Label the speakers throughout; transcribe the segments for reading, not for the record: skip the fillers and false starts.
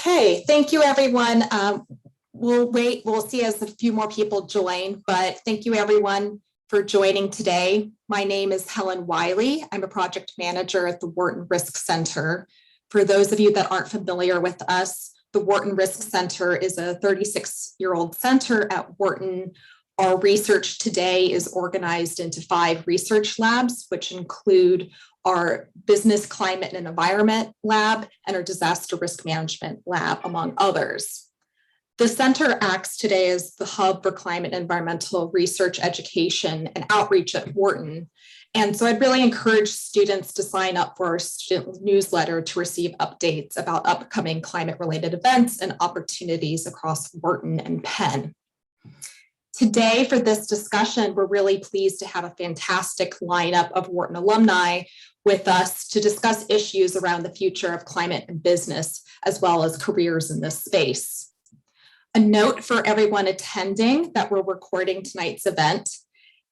Speaker 1: Okay, thank you, everyone. We'll see as a few more people join, but thank you, everyone, for joining today. My name is Helen Wiley. I'm a project manager at the Wharton Risk Center. For those of you that aren't familiar with us, the Wharton Risk Center is a 36-year-old center at Wharton. Our research today is organized into 5 research labs, which include our Business, Climate, and Environment Lab and our Disaster Risk Management Lab, among others. The center acts today as the hub for climate and environmental research, education, and outreach at Wharton. And so I'd really encourage students to sign up for our student newsletter to receive updates about upcoming climate-related events and opportunities across Wharton and Penn. Today, for this discussion, we're really pleased to have a fantastic lineup of Wharton alumni with us to discuss issues around the future of climate and business, as well as careers in this space. A note for everyone attending that we're recording tonight's event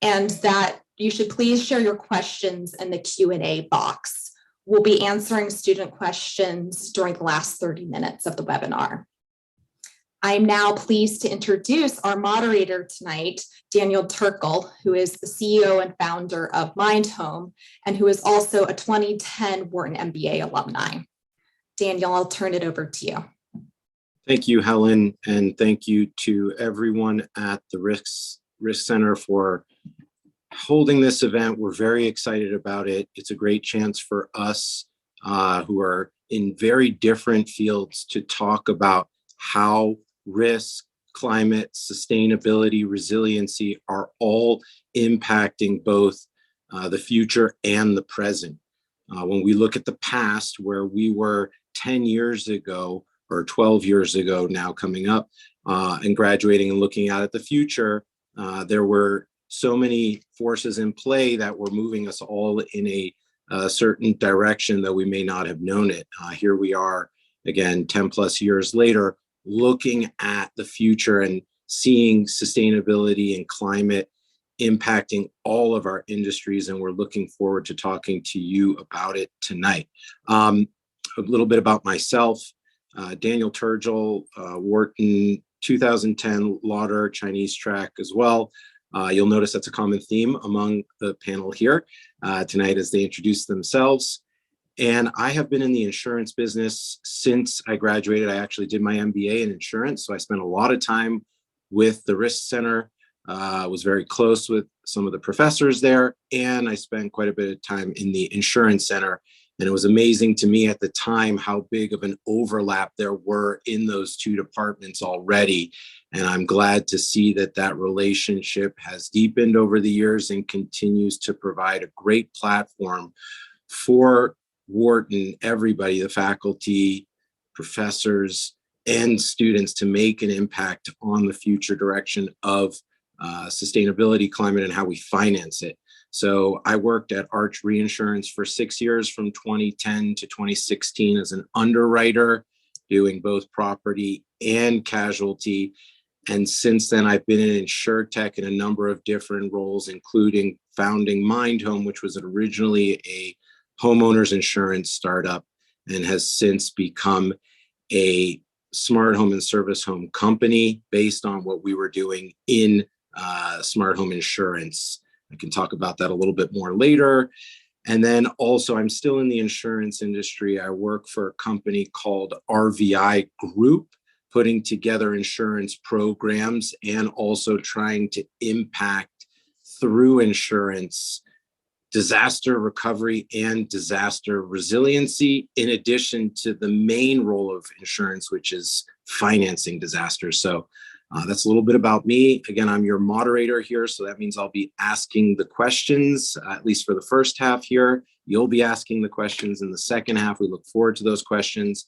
Speaker 1: and that you should please share your questions in the Q&A box. We'll be answering student questions during the last 30 minutes of the webinar. I'm now pleased to introduce our moderator tonight, Daniel Turkle, who is the CEO and founder of MindHome, and who is also a 2010 Wharton MBA alumni. Daniel, I'll turn it over to you.
Speaker 2: Thank you, Helen, and thank you to everyone at the Risk Center for holding this event. We're very excited about it. It's a great chance for us who are in very different fields to talk about how risk, climate, sustainability, resiliency are all impacting both the future and the present. When we look at the past, where we were 10 years ago or 12 years ago now coming up and graduating and looking out at the future, there were so many forces in play that were moving us all in a certain direction that we may not have known it. Here we are again, 10 plus years later, looking at the future and seeing sustainability and climate impacting all of our industries, and we're looking forward to talking to you about it tonight. A little bit about myself, Daniel Turkle, Wharton 2010 Lauder Chinese track as well. You'll notice that's a common theme among the panel here tonight as they introduce themselves. And I have been in the insurance business since I graduated. I actually did my MBA in insurance, so I spent a lot of time with the Risk Center, was very close with some of the professors there, and I spent quite a bit of time in the Insurance Center. And it was amazing to me at the time how big of an overlap there were in those two departments already. And I'm glad to see that that relationship has deepened over the years and continues to provide a great platform for Wharton, everybody, the faculty, professors, and students to make an impact on the future direction of sustainability, climate, and how we finance it. So I worked at Arch Reinsurance for 6 years from 2010 to 2016 as an underwriter, doing both property and casualty. And since then, I've been in InsurTech in a number of different roles, including founding MindHome, which was originally a homeowners insurance startup and has since become a smart home and service home company based on what we were doing in smart home insurance. I can talk about that a little bit more later. And then also, I'm still in the insurance industry. I work for a company called RVI Group, putting together insurance programs and also trying to impact through insurance disaster recovery and disaster resiliency, in addition to the main role of insurance, which is financing disasters. So that's a little bit about me. Again, I'm your moderator here, so that means I'll be asking the questions, at least for the first half here. You'll be asking the questions in the second half. We look forward to those questions.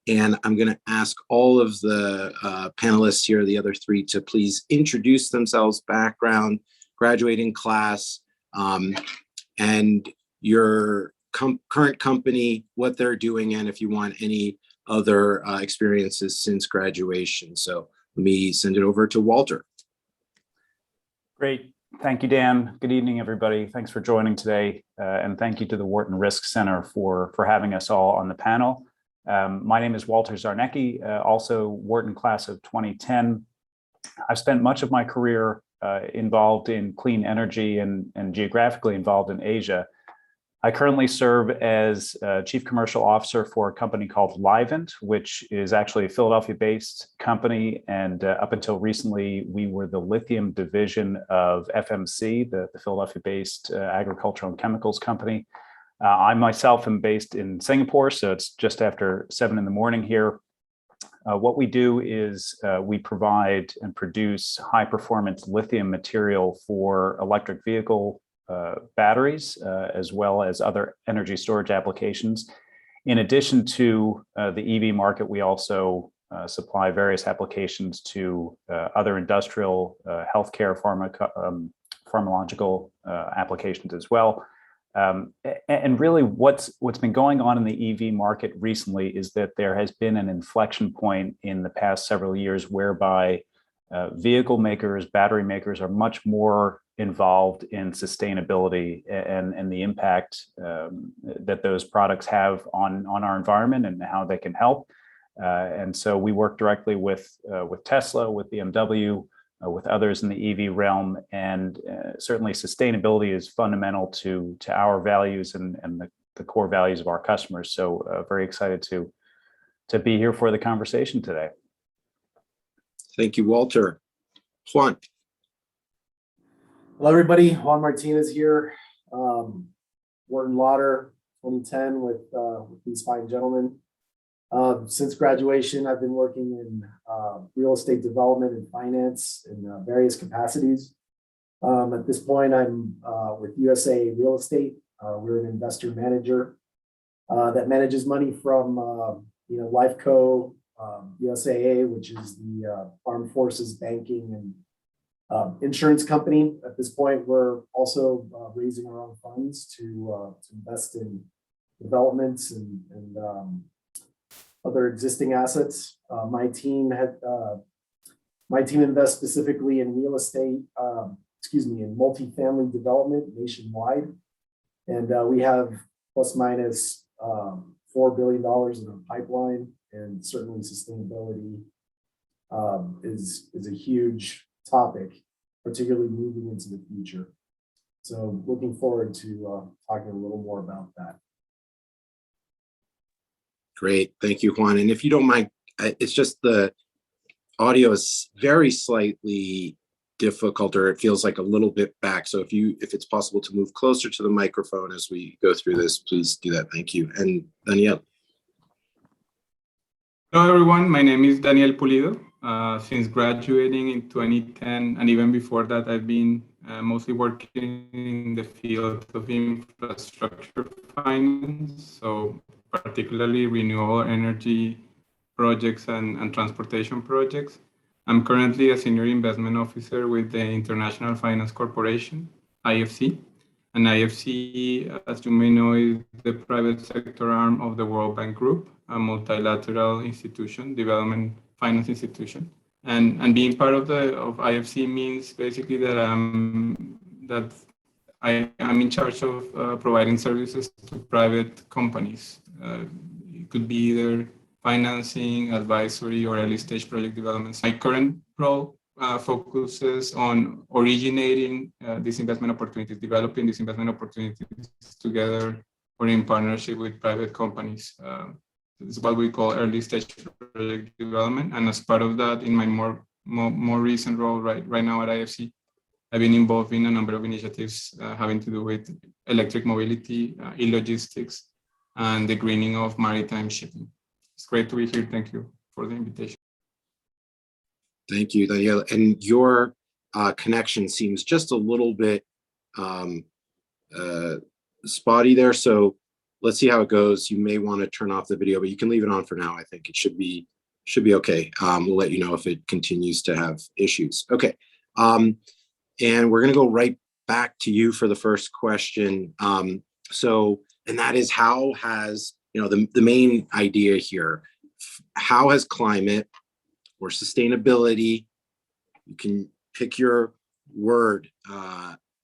Speaker 2: And I'm going to ask all of the panelists here, the other 3, to please introduce themselves, background, graduating class, and your current company, what they're doing, and if you want any other experiences since graduation. So let me send it over to Walter.
Speaker 3: Great. Thank you, Dan. Good evening, everybody. Thanks for joining today. And thank you to the Wharton Risk Center for having us all on the panel. My name is Walter Zarnecki, also Wharton class of 2010. I've spent much of my career involved in clean energy and geographically involved in Asia. I currently serve as Chief Commercial Officer for a company called Livent, which is actually a Philadelphia-based company. And up until recently, we were the lithium division of FMC, the Philadelphia-based agricultural and chemicals company. I myself am based in Singapore, so it's just after 7 in the morning here. What we do is we provide and produce high-performance lithium material for electric vehicle batteries, as well as other energy storage applications. In addition to the EV market, we also supply various applications to other industrial, healthcare, pharmacological applications as well. And really what's been going on in the EV market recently is that there has been an inflection point in the past several years whereby vehicle makers, battery makers are much more involved in sustainability and the impact that those products have on our environment and how they can help. And so we work directly with Tesla, with BMW, with others in the EV realm, and certainly sustainability is fundamental to our values and the core values of our customers. So very excited to be here for the conversation today.
Speaker 2: Thank you, Walter. Juan.
Speaker 4: Hello, everybody. Juan Martinez here. Wharton Lauder, 2010 with these fine gentlemen. Since graduation, I've been working in real estate development and finance in various capacities. At this point, I'm with USA Real Estate. We're an investor manager that manages money from Lifeco, USAA, which is the Armed Forces Banking and insurance company. At this point, we're also raising our own funds to invest in developments and other existing assets. My team invests specifically in real estate, in multifamily development nationwide. And we have plus minus $4 billion in our pipeline, and certainly sustainability is a huge topic, particularly moving into the future. So looking forward to talking a little more about that.
Speaker 2: Great, thank you, Juan. And if you don't mind, it's just the audio is very slightly difficult, or it feels like a little bit back. So if it's possible to move closer to the microphone as we go through this, please do that. Thank you. And Daniel.
Speaker 5: Hello, everyone. My name is Daniel Pulido. Since graduating in 2010, and even before that, I've been mostly working in the field of infrastructure finance, so particularly renewable energy projects and transportation projects. I'm currently a senior investment officer with the International Finance Corporation, IFC. And IFC, as you may know, is the private sector arm of the World Bank Group, a multilateral institution, development finance institution. And being part of IFC means basically that I am in charge of providing services to private companies. It could be either financing, advisory, or early stage project developments. My current role focuses on originating these investment opportunities, developing these investment opportunities together or in partnership with private companies. This is what we call early stage project development. And as part of that, in my more recent role right now at IFC, I've been involved in a number of initiatives having to do with electric mobility, e-logistics, and the greening of maritime shipping. It's great to be here. Thank you for the invitation.
Speaker 2: Thank you, Daniel. And your connection seems just a little bit spotty there. So let's see how it goes. You may want to turn off the video, but you can leave it on for now. I think it should be okay. We'll let you know if it continues to have issues. Okay. And we're going to go right back to you for the first question. And that is, how has, the main idea here, how has climate or sustainability, you can pick your word,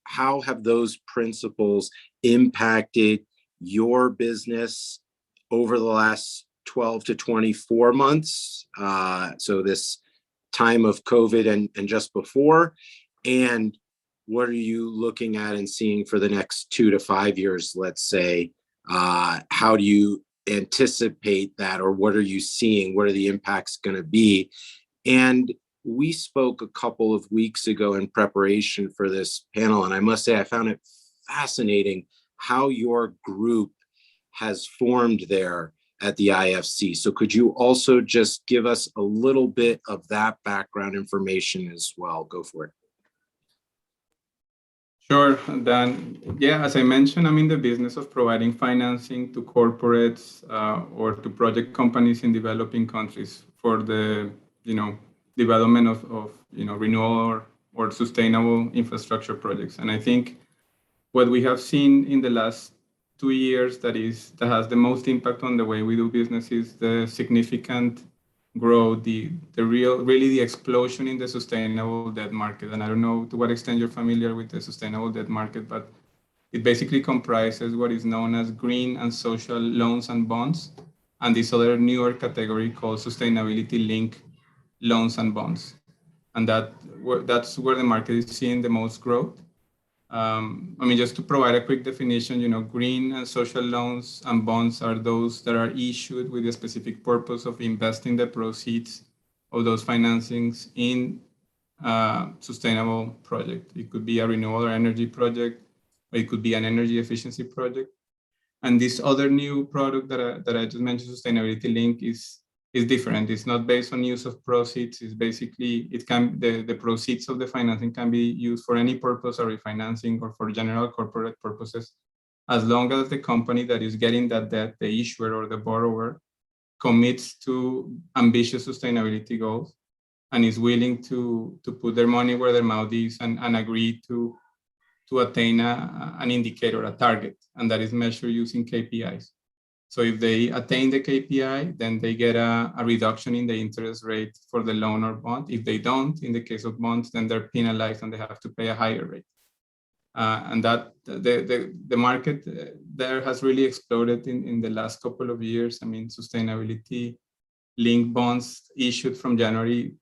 Speaker 2: how have those principles impacted your business over the last 12 to 24 months. So this time of COVID and just before, and what are you looking at and seeing for the next 2 to 5 years, let's say? How do you anticipate that, or what are you seeing? What are the impacts going to be? And we spoke a couple of weeks ago in preparation for this panel, and I must say I found it fascinating how your group has formed there at the IFC. So could you also just give us a little bit of that background information as well? Go for it.
Speaker 5: Sure, Dan. Yeah, as I mentioned, I'm in the business of providing financing to corporates or to project companies in developing countries for the, development of renewable or sustainable infrastructure projects. And I think what we have seen in the last 2 years that has the most impact on the way we do business is the significant growth, really the explosion in the sustainable debt market. And I don't know to what extent you're familiar with the sustainable debt market, but it basically comprises what is known as green and social loans and bonds, and this other newer category called sustainability linked loans and bonds. And that's where the market is seeing the most growth. Just to provide a quick definition, green and social loans and bonds are those that are issued with the specific purpose of investing the proceeds of those financings in a sustainable project. It could be a renewable energy project, or it could be an energy efficiency project. And this other new product that I just mentioned, sustainability link, is different. It's not based on use of proceeds. It's basically, the proceeds of the financing can be used for any purpose or refinancing or for general corporate purposes, as long as the company that is getting that debt, the issuer or the borrower, commits to ambitious sustainability goals and is willing to put their money where their mouth is and agree to attain an indicator, a target, and that is measured using KPIs. So if they attain the KPI, then they get a reduction in the interest rate for the loan or bond. If they don't, in the case of bonds, then they're penalized and they have to pay a higher rate. And that the market there has really exploded in the last couple of years. Sustainability linked bonds issued from January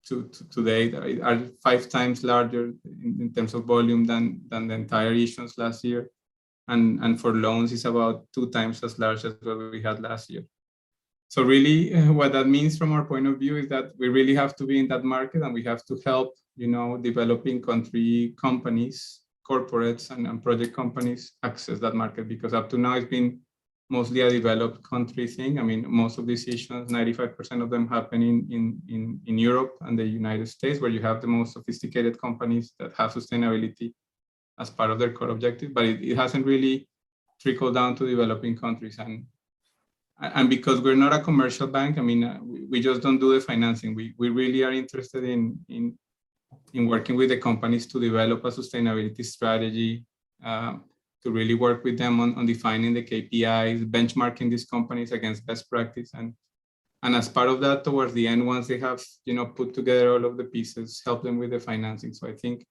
Speaker 5: to today are 5 times larger in terms of volume than the entire issuance last year. And for loans, it's about 2 times as large as what we had last year. So really, what that means from our point of view is that we really have to be in that market, and we have to help, developing country companies, corporates, and project companies access that market, because up to now it's been mostly a developed country thing. Most of these issues, 95% of them happen in Europe and the United States, where you have the most sophisticated companies that have sustainability as part of their core objective, but it hasn't really trickled down to developing countries. And because we're not a commercial bank, we just don't do the financing. We really are interested in working with the companies to develop a sustainability strategy, to really work with them on defining the KPIs, benchmarking these companies against best practice. And as part of that, towards the end, once they have, put together all of the pieces, help them with the financing. So I think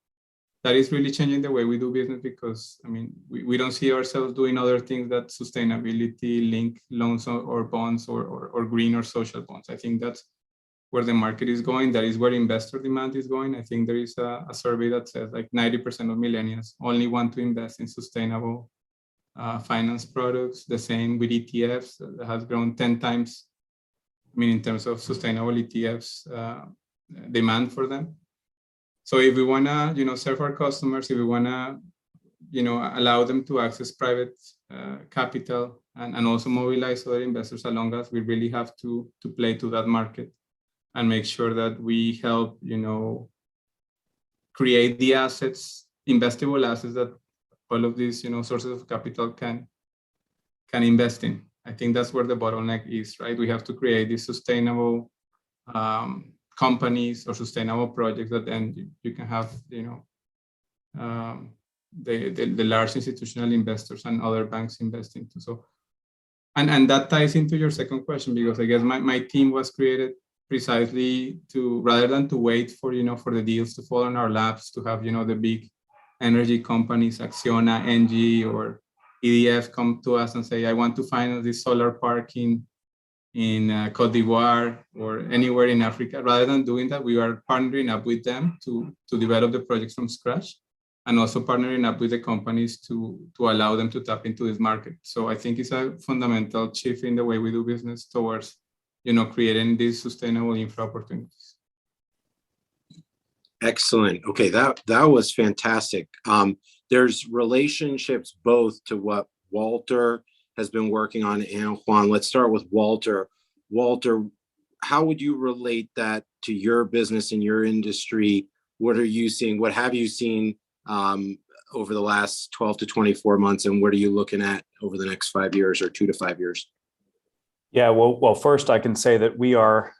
Speaker 5: that is really changing the way we do business, because we don't see ourselves doing other things that sustainability link loans or bonds or green or social bonds. I think that's where the market is going. That is where investor demand is going. I think there is a survey that says like 90% of millennials only want to invest in sustainable finance products. The same with ETFs, that has grown 10 times. In terms of sustainable ETFs, demand for them. So if we want to, serve our customers, if we want to, allow them to access private capital and also mobilize other investors along us, we really have to play to that market and make sure that we help, create the assets, investable assets that all of these, sources of capital can invest in. I think that's where the bottleneck is, right? We have to create these sustainable companies or sustainable projects that then you can have, the large institutional investors and other banks invest into. So, and that ties into your second question, because I guess my team was created precisely to, rather than to wait for, for the deals to fall on our laps, to have, the big energy companies, Acciona, Engie, or EDF come to us and say, I want to finance this solar park in in Cote d'Ivoire or anywhere in Africa. Rather than doing that, we are partnering up with them to develop the projects from scratch, and also partnering up with the companies to allow them to tap into this market. So I think it's a fundamental shift in the way we do business towards, creating these sustainable infra opportunities.
Speaker 2: Excellent. Okay, that was fantastic. There's relationships both to what Walter has been working on and Juan. Let's start with Walter. Walter, how would you relate that to your business and your industry? What are you seeing? What have you seen over the last 12 to 24 months, and what are you looking at over the next 5 years or 2 to 5 years?
Speaker 3: Yeah, well, first I can say that we are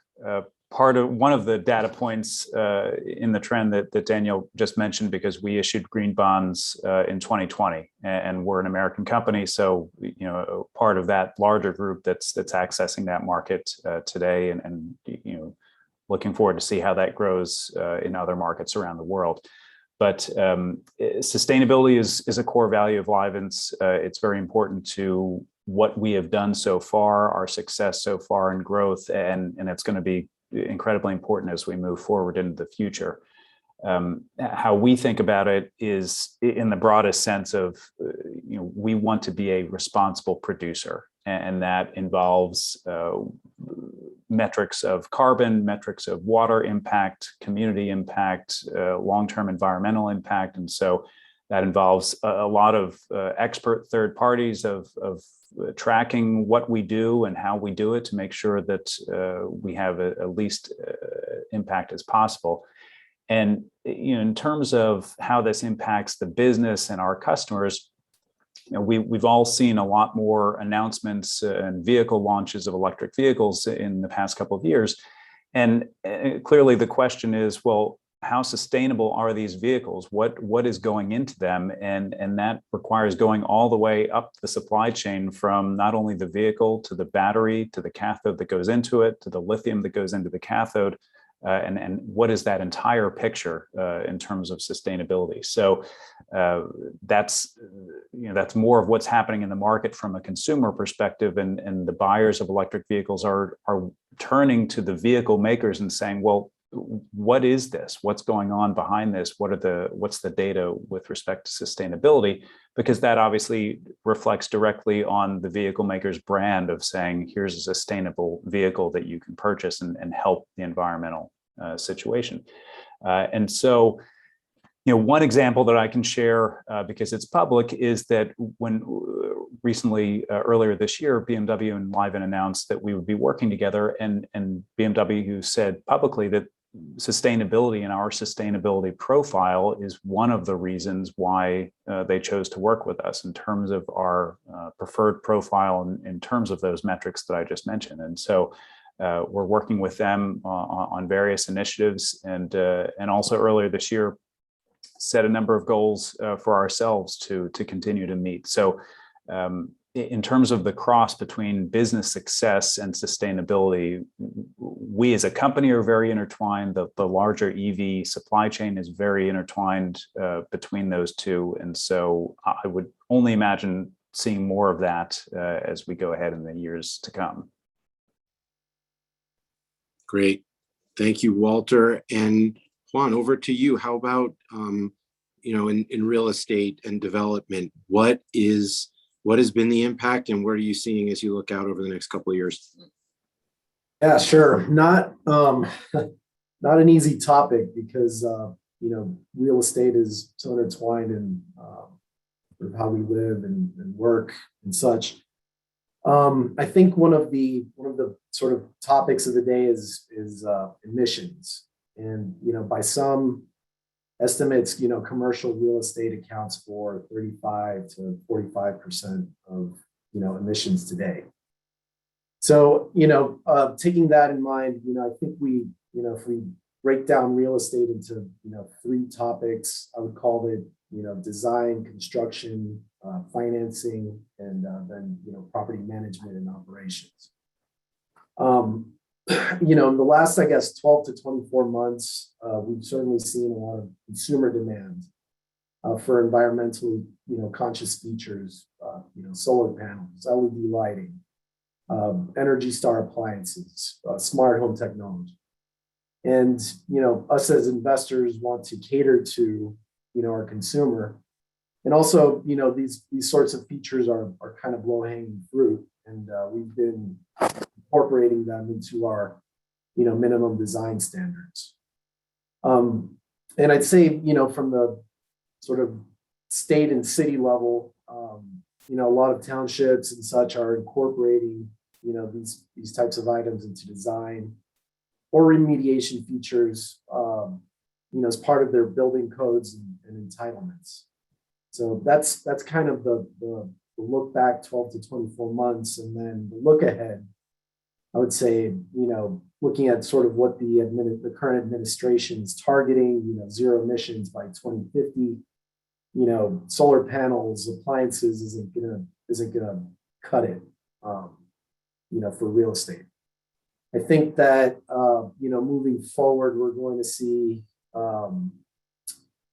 Speaker 3: part of one of the data points in the trend that Daniel just mentioned, because we issued green bonds in 2020, and we're an American company, so part of that larger group that's accessing that market today, and looking forward to see how that grows in other markets around the world. But sustainability is a core value of Livent's. It's very important to what we have done so far, our success so far in growth, and it's going to be incredibly important as we move forward into the future. How we think about it is in the broadest sense of, we want to be a responsible producer, and that involves metrics of carbon, metrics of water impact, community impact, long-term environmental impact. And so that involves a lot of expert third parties of tracking what we do and how we do it to make sure that we have a least impact as possible. And in terms of how this impacts the business and our customers, we've all seen a lot more announcements and vehicle launches of electric vehicles in the past couple of years. And clearly the question is, well, how sustainable are these vehicles? What is going into them? And that requires going all the way up the supply chain, from not only the vehicle to the battery, to the cathode that goes into it, to the lithium that goes into the cathode. And what is that entire picture in terms of sustainability? So that's more of what's happening in the market from a consumer perspective, and the buyers of electric vehicles are turning to the vehicle makers and saying, well, what is this? What's going on behind this? What's the data with respect to sustainability? Because that obviously reflects directly on the vehicle maker's brand of saying, here's a sustainable vehicle that you can purchase and help the environmental situation. And so, one example that I can share because it's public is that when recently, earlier this year, BMW and Livent announced that we would be working together, and BMW said publicly that sustainability and our sustainability profile is one of the reasons why they chose to work with us in terms of our preferred profile and in terms of those metrics that I just mentioned. And so we're working with them on various initiatives, and also earlier this year set a number of goals for ourselves to continue to meet. So in terms of the cross between business success and sustainability, we as a company are very intertwined. The larger EV supply chain is very intertwined between those two. And so I would only imagine seeing more of that as we go ahead in the years to come.
Speaker 2: Great. Thank you, Walter. And Juan, over to you. How about, in real estate and development, what has been the impact, and what are you seeing as you look out over the next couple of years?
Speaker 4: Yeah, sure. Not an easy topic, because real estate is so intertwined in how we live and work and such. I think one of the sort of topics of the day is emissions, and by some estimates, commercial real estate accounts for 35 to 45% of emissions today. So taking that in mind, I think if we break down real estate into 3 topics, I would call it design, construction, financing, and then property management and operations. In the last, I guess, 12 to 24 months, we've certainly seen a lot of consumer demand for environmentally conscious features, solar panels, LED lighting, Energy Star appliances, smart home technology. And, us as investors want to cater to, our consumer. And also, these sorts of features are kind of low-hanging fruit. And we've been incorporating them into our, minimum design standards. And I'd say, from the sort of state and city level, a lot of townships and such are incorporating, these types of items into design or remediation features, as part of their building codes and entitlements. So that's kind of the look back 12 to 24 months. And then the look ahead, I would say, looking at sort of what the current administration is targeting, zero emissions by 2050, solar panels, appliances isn't gonna cut it, for real estate. I think that, moving forward, we're going to see,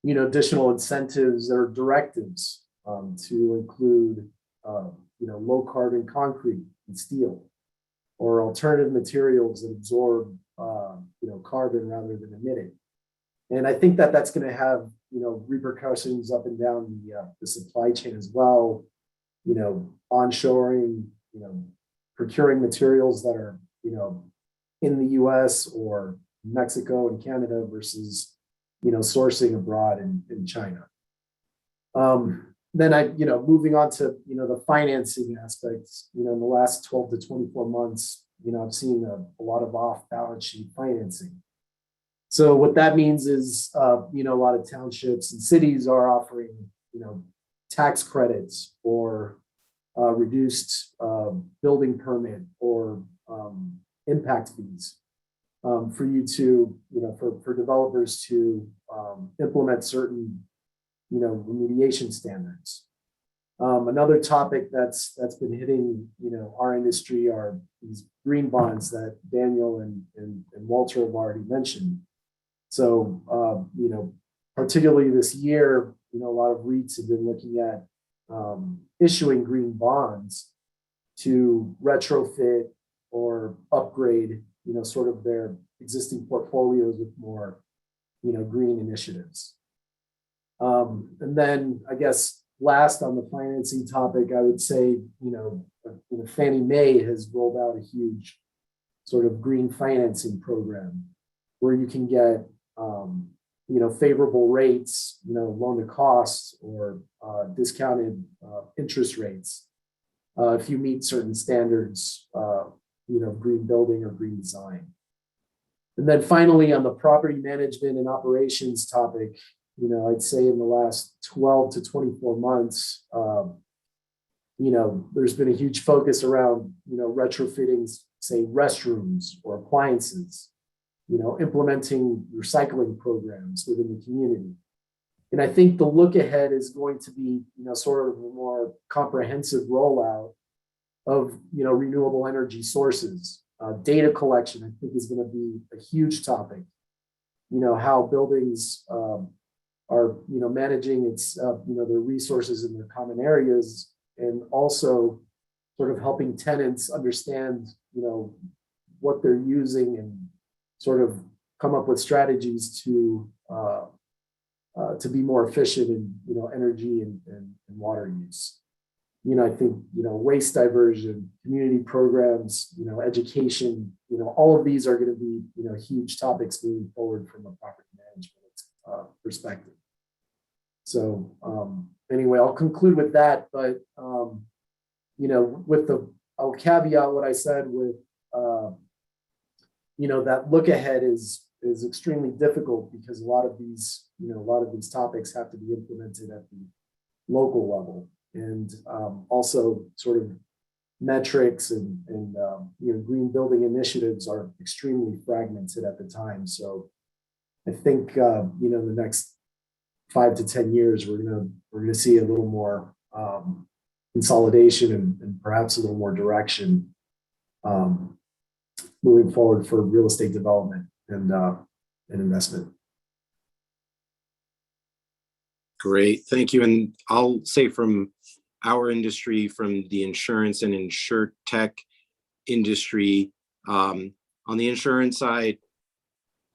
Speaker 4: additional incentives or directives to include, low carbon concrete and steel, or alternative materials that absorb, carbon rather than emit it. And I think that that's going to have, repercussions up and down the supply chain as well. Onshoring, procuring materials that are, in the U.S. or Mexico and Canada versus, sourcing abroad in China. Then moving on to, the financing aspects, in the last 12 to 24 months, I've seen a lot of off-balance sheet financing. So what that means is, a lot of townships and cities are offering, tax credits or reduced building permit or impact fees for you to, for developers to implement certain, remediation standards. Another topic that's been hitting, our industry are these green bonds that Daniel and Walter have already mentioned. So, particularly this year, a lot of REITs have been looking at issuing green bonds to retrofit or upgrade, sort of their existing portfolios with more, green initiatives. And then I guess last on the financing topic, I would say, Fannie Mae has rolled out a huge sort of green financing program where you can get, favorable rates, loan to cost or discounted interest rates if you meet certain standards, green building or green design. And then finally, on the property management and operations topic, I'd say in the last 12 to 24 months, there's been a huge focus around, retrofitting, say, restrooms or appliances, implementing recycling programs within the community. And I think the look ahead is going to be, sort of a more comprehensive rollout of, renewable energy sources. Data collection, I think, is going to be a huge topic. How buildings are, managing its, their resources in their common areas, and also sort of helping tenants understand, what they're using and sort of come up with strategies to be more efficient in, energy and water use. I think, waste diversion, community programs, education, all of these are going to be, huge topics moving forward from a property management perspective. So anyway, I'll conclude with that, but, I'll caveat what I said with, that look ahead is extremely difficult because a lot of these topics have to be implemented at the local level. And also sort of metrics and green building initiatives are extremely fragmented at the time. So I think in the next 5 to 10 years we're gonna see a little more consolidation and perhaps a little more direction moving forward for real estate development and investment.
Speaker 2: Great, thank you. And I'll say from our industry, from the insurance and insure tech, industry. On the insurance side,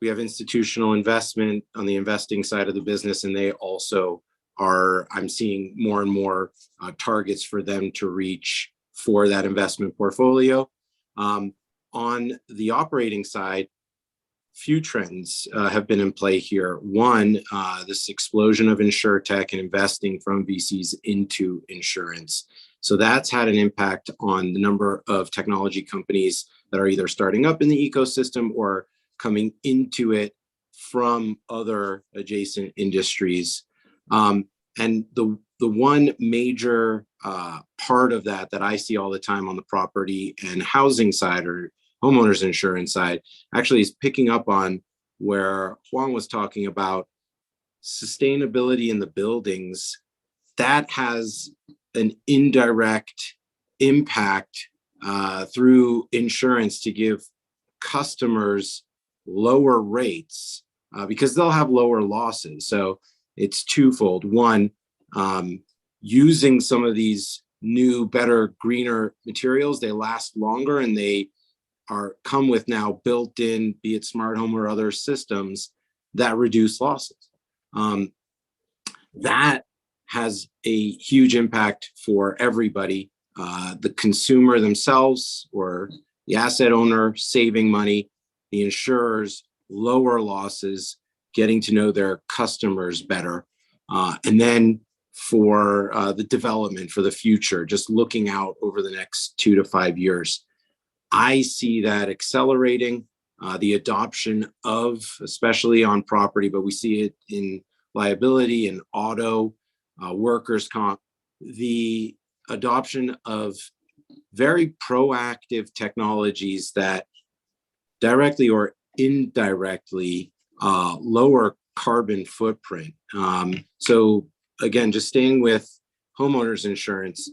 Speaker 2: we have institutional investment on the investing side of the business, and they also are, I'm seeing more and more targets for them to reach for that investment portfolio. On the operating side, few trends have been in play here. One, this explosion of insurtech and investing from VCs into insurance. So that's had an impact on the number of technology companies that are either starting up in the ecosystem or coming into it from other adjacent industries. And the one major part of that I see all the time on the property and housing side or homeowners insurance side actually is picking up on where Juan was talking about sustainability in the buildings. That has an indirect impact through insurance to give customers lower rates because they'll have lower losses. So it's twofold. One, using some of these new, better, greener materials, they last longer and they come with now built-in, be it smart home or other systems that reduce losses. That has a huge impact for everybody, the consumer themselves or the asset owner saving money, the insurers lower losses, getting to know their customers better. And then for the development for the future, just looking out over the next 2 to 5 years, I see that accelerating the adoption of, especially on property, but we see it in liability and auto, workers' comp, the adoption of very proactive technologies that directly or indirectly lower carbon footprint. So again, just staying with homeowners insurance,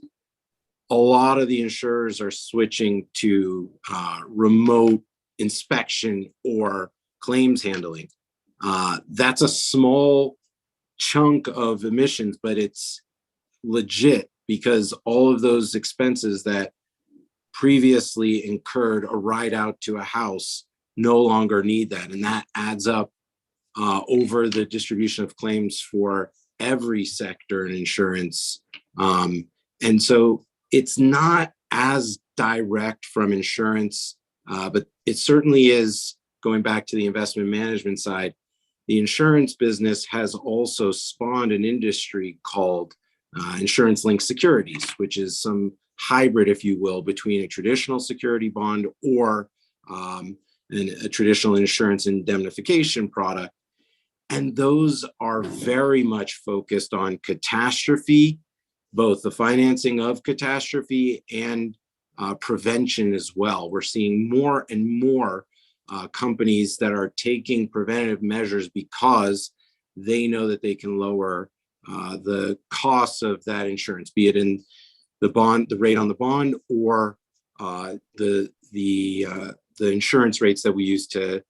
Speaker 2: a lot of the insurers are switching to remote inspection or claims handling. That's a small chunk of emissions, but it's legit because all of those expenses that previously incurred a ride out to a house no longer need that. And that adds up over the distribution of claims for every sector in insurance. And so it's not as direct from insurance, but it certainly is. Going back to the investment management side, the insurance business has also spawned an industry called insurance-linked securities, which is some hybrid, if you will, between a traditional security bond or a traditional insurance indemnification product. And those are very much focused on catastrophe, both the financing of catastrophe and prevention as well. We're seeing more and more companies that are taking preventative measures because they know that they can lower the costs of that insurance, be it in the bond, the rate on the bond, or the insurance rates that we use to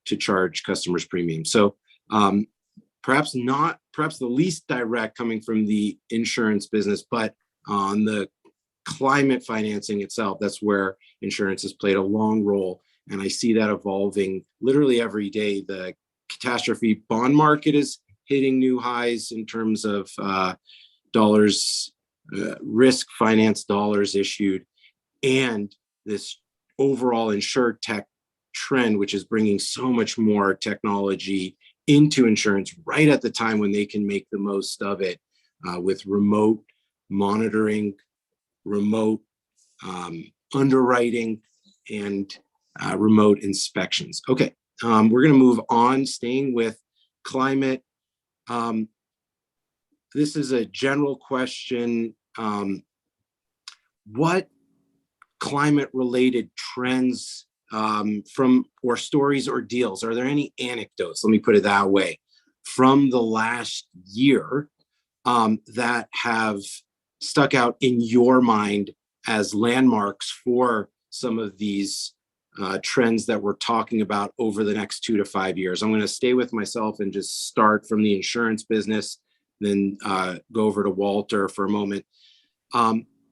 Speaker 2: charge customers premiums. So perhaps the least direct coming from the insurance business, but on the climate financing itself, that's where insurance has played a long role. And I see that evolving literally every day. The catastrophe bond market is hitting new highs in terms of dollars, risk finance dollars issued, and this overall insurtech trend, which is bringing so much more technology into insurance right at the time when they can make the most of it with remote monitoring, remote underwriting, and remote inspections. Okay, we're going to move on, staying with climate. This is a general question. What climate-related trends or stories or deals, are there any anecdotes, let me put it that way, from the last year that have stuck out in your mind as landmarks for some of these trends that we're talking about over the next 2 to 5 years? I'm going to stay with myself and just start from the insurance business, then go over to Walter for a moment.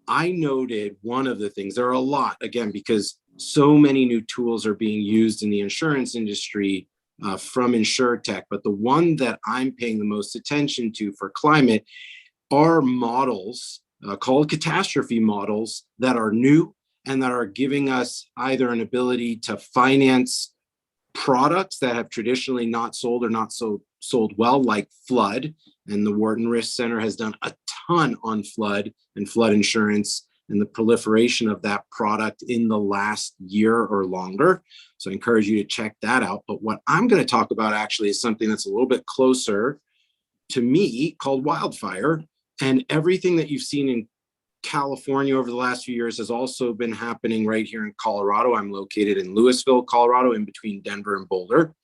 Speaker 2: I noted one of the things, there are a lot, again, because So many new tools are being used in the insurance industry from InsurTech, but the one that I'm paying the most attention to for climate are models called catastrophe models that are new and that are giving us either an ability to finance products that have traditionally not sold or not sold well, like flood. And the Wharton Risk Center has done a ton on flood and flood insurance and the proliferation of that product in the last year or longer. So I encourage you to check that out. But what I'm going to talk about actually is something that's a little bit closer to me called wildfire. And everything that you've seen in California over the last few years has also been happening right here in Colorado. I'm located in Louisville, Colorado, in between Denver and Boulder.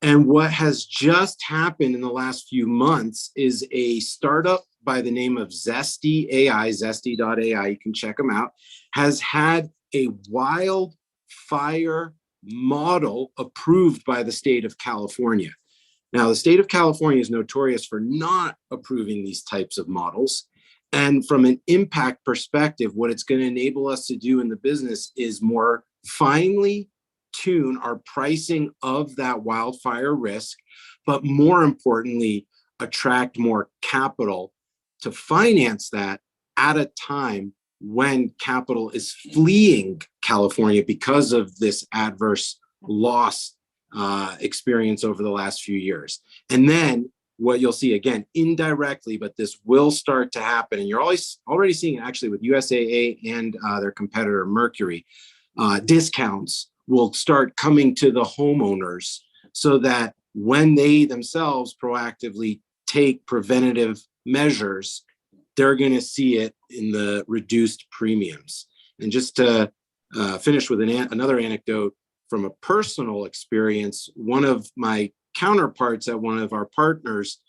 Speaker 2: And what has just happened in the last few months is a startup by the name of Zesty AI, zesty.ai, you can check them out, has had a wildfire model approved by the state of California. Now, the state of California is notorious for not approving these types of models. And from an impact perspective, what it's going to enable us to do in the business is more finely tune our pricing of that wildfire risk, but more importantly, attract more capital to finance that at a time when capital is fleeing California because of this adverse loss experience over the last few years. And then what you'll see, again, indirectly, but this will start to happen. And you're already seeing it actually with USAA and their competitor Mercury. Discounts will start coming to the homeowners so that when they themselves proactively take preventative measures, they're going to see it in the reduced premiums. And just to finish with another anecdote from a personal experience, one of my counterparts at one of our partners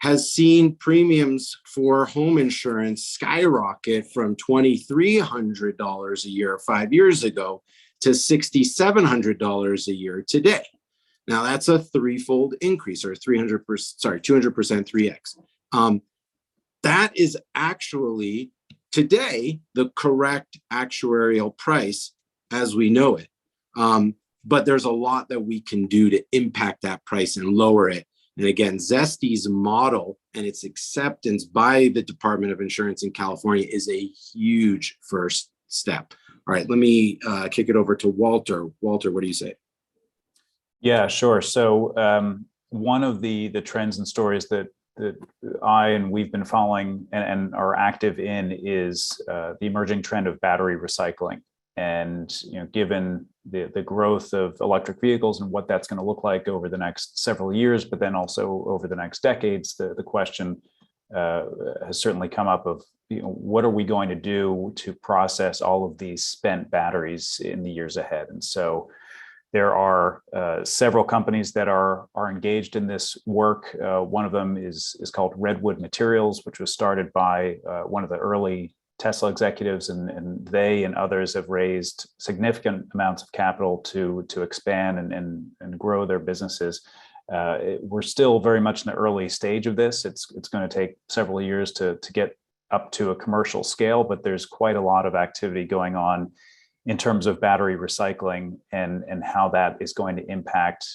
Speaker 2: has seen premiums for home insurance skyrocket from $2,300 a year 5 years ago to $6,700 a year today. Now that's a threefold increase, or 200%, 3x. That is actually today the correct actuarial price as we know it. But there's a lot that we can do to impact that price and lower it. And again, Zesty's model and its acceptance by the Department of Insurance in California is a huge first step. All right, let me kick it over to Walter. Walter, what do you say?
Speaker 3: Yeah, sure. So one of the trends and stories that I and we've been following and are active in is the emerging trend of battery recycling. And given the growth of electric vehicles and what that's going to look like over the next several years, but then also over the next decades, the question has certainly come up of what are we going to do to process all of these spent batteries in the years ahead? And so there are several companies that are engaged in this work. One of them is called Redwood Materials, which was started by one of the early Tesla executives, and they and others have raised significant amounts of capital to expand and grow their businesses. We're still very much in the early stage of this. It's going to take several years to get up to a commercial scale, but there's quite a lot of activity going on in terms of battery recycling and how that is going to impact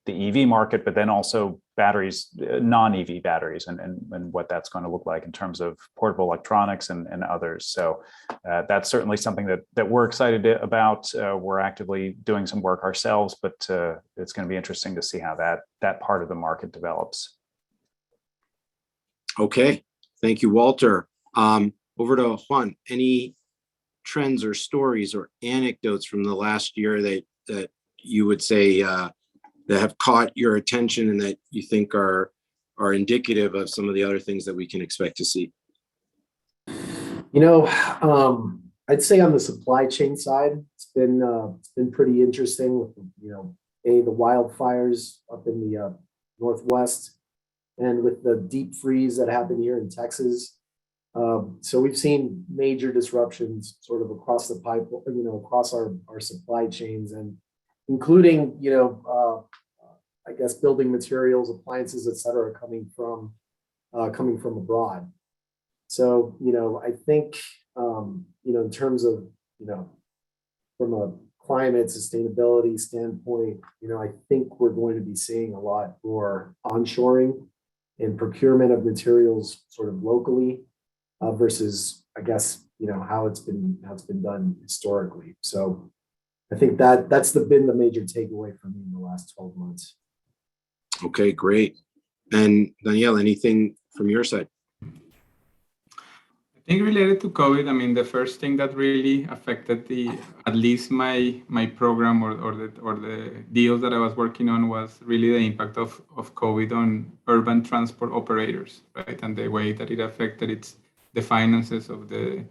Speaker 3: the EV market, but then also batteries, non-EV batteries, and what that's going to look like in terms of portable electronics and others. So that's certainly something that we're excited about. We're actively doing some work ourselves, but it's going to be interesting to see how that part of the market develops.
Speaker 2: Okay, thank you, Walter. Over to Juan. Any trends or stories or anecdotes from the last year that you would say that have caught your attention and that you think are indicative of some of the other things that we can expect to see?
Speaker 4: I'd say on the supply chain side, it's been pretty interesting with the wildfires up in the Northwest and with the deep freeze that happened here in Texas. So we've seen major disruptions sort of across the pipe, across our supply chains, and including, I guess building materials, appliances, et cetera, coming from abroad. So, I think, in terms of, from a climate sustainability standpoint, I think we're going to be seeing a lot more onshoring and procurement of materials sort of locally versus, I guess, how it's been done historically. So I think that's been the major takeaway for me in the last 12 months.
Speaker 2: Okay, great. And Danielle, anything from your side?
Speaker 5: I think related to COVID, I mean, the first thing that really affected at least my program or the deals that I was working on was really the impact of COVID on urban transport operators, right? And the way that it affected the finances of the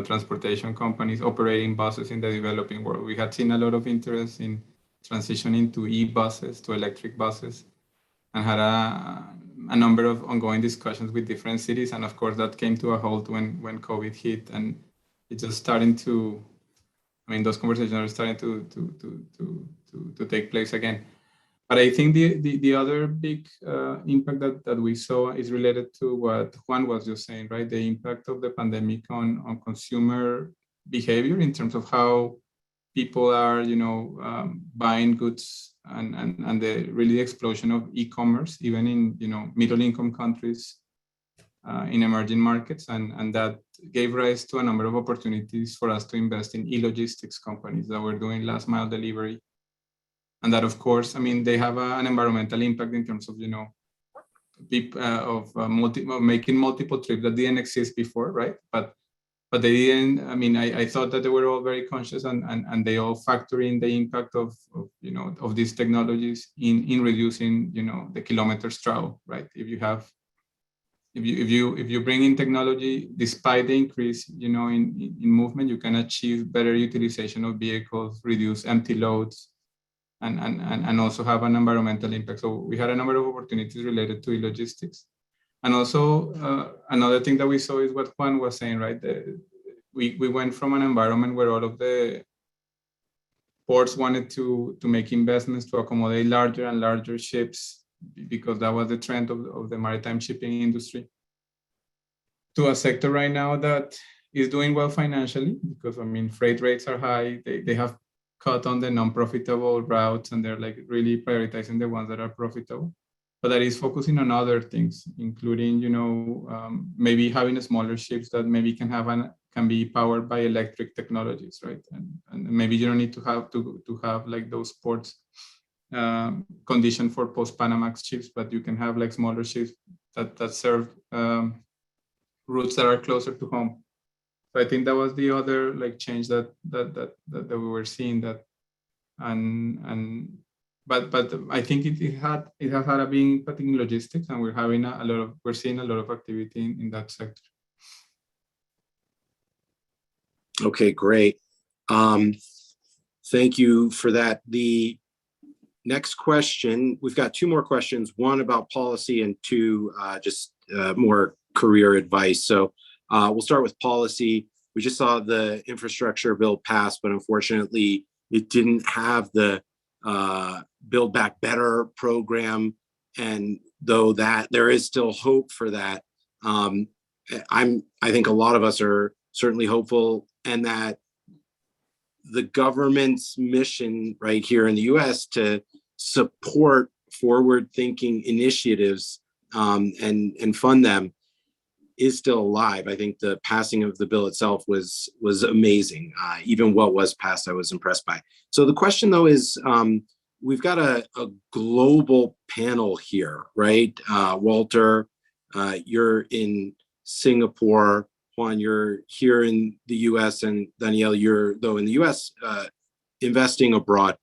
Speaker 5: transportation companies operating buses in the developing world. We had seen a lot of interest in transitioning to e-buses, to electric buses, and had a number of ongoing discussions with different cities. And of course, that came to a halt when COVID hit, and it's just starting to, those conversations are starting to take place again. But I think the other big impact that we saw is related to what Juan was just saying, right? The impact of the pandemic on consumer behavior in terms of how people are, buying goods and the really explosion of e-commerce, even in, middle-income countries, in emerging markets. And that gave rise to a number of opportunities for us to invest in e-logistics companies that were doing last mile delivery. And that, of course, they have an environmental impact in terms of, of making multiple trips that didn't exist before, right? But they didn't. I thought that they were all very conscious and they all factor in the impact of these technologies in reducing, the kilometers traveled, right? If you bring in technology, despite the increase, in movement, you can achieve better utilization of vehicles, reduce empty loads, and also have an environmental impact. So we had a number of opportunities related to logistics. And also another thing that we saw is what Juan was saying, right? We went from an environment where all of the ports wanted to make investments to accommodate larger and larger ships because that was the trend of the maritime shipping industry, to a sector right now that is doing well financially because, freight rates are high. They have cut on the non-profitable routes and they're like really prioritizing the ones that are profitable. But that is focusing on other things, including, maybe having smaller ships that maybe can be powered by electric technologies, right? And maybe you don't need to have like those ports conditioned for post-Panamax ships, but you can have like smaller ships that serve routes that are closer to home. So I think that was the other like change that we were seeing that, but I think it has had a big impact in logistics, and we're seeing a lot of activity in that sector.
Speaker 2: Okay, great. Thank you for that. The next question, we've got two more questions, one about policy and two just more career advice. So we'll start with policy. We just saw the infrastructure bill pass, but unfortunately it didn't have the Build Back Better program. And though that there is still hope for that, I think a lot of us are certainly hopeful, and that the government's mission right here in the US to support forward-thinking initiatives and fund them is still alive. I think the passing of the bill itself was amazing. Even what was passed, I was impressed by. So the question though is, we've got a global panel here, right? Walter, you're in Singapore. Juan, you're here in the US, and Danielle, you're though in the US investing abroad.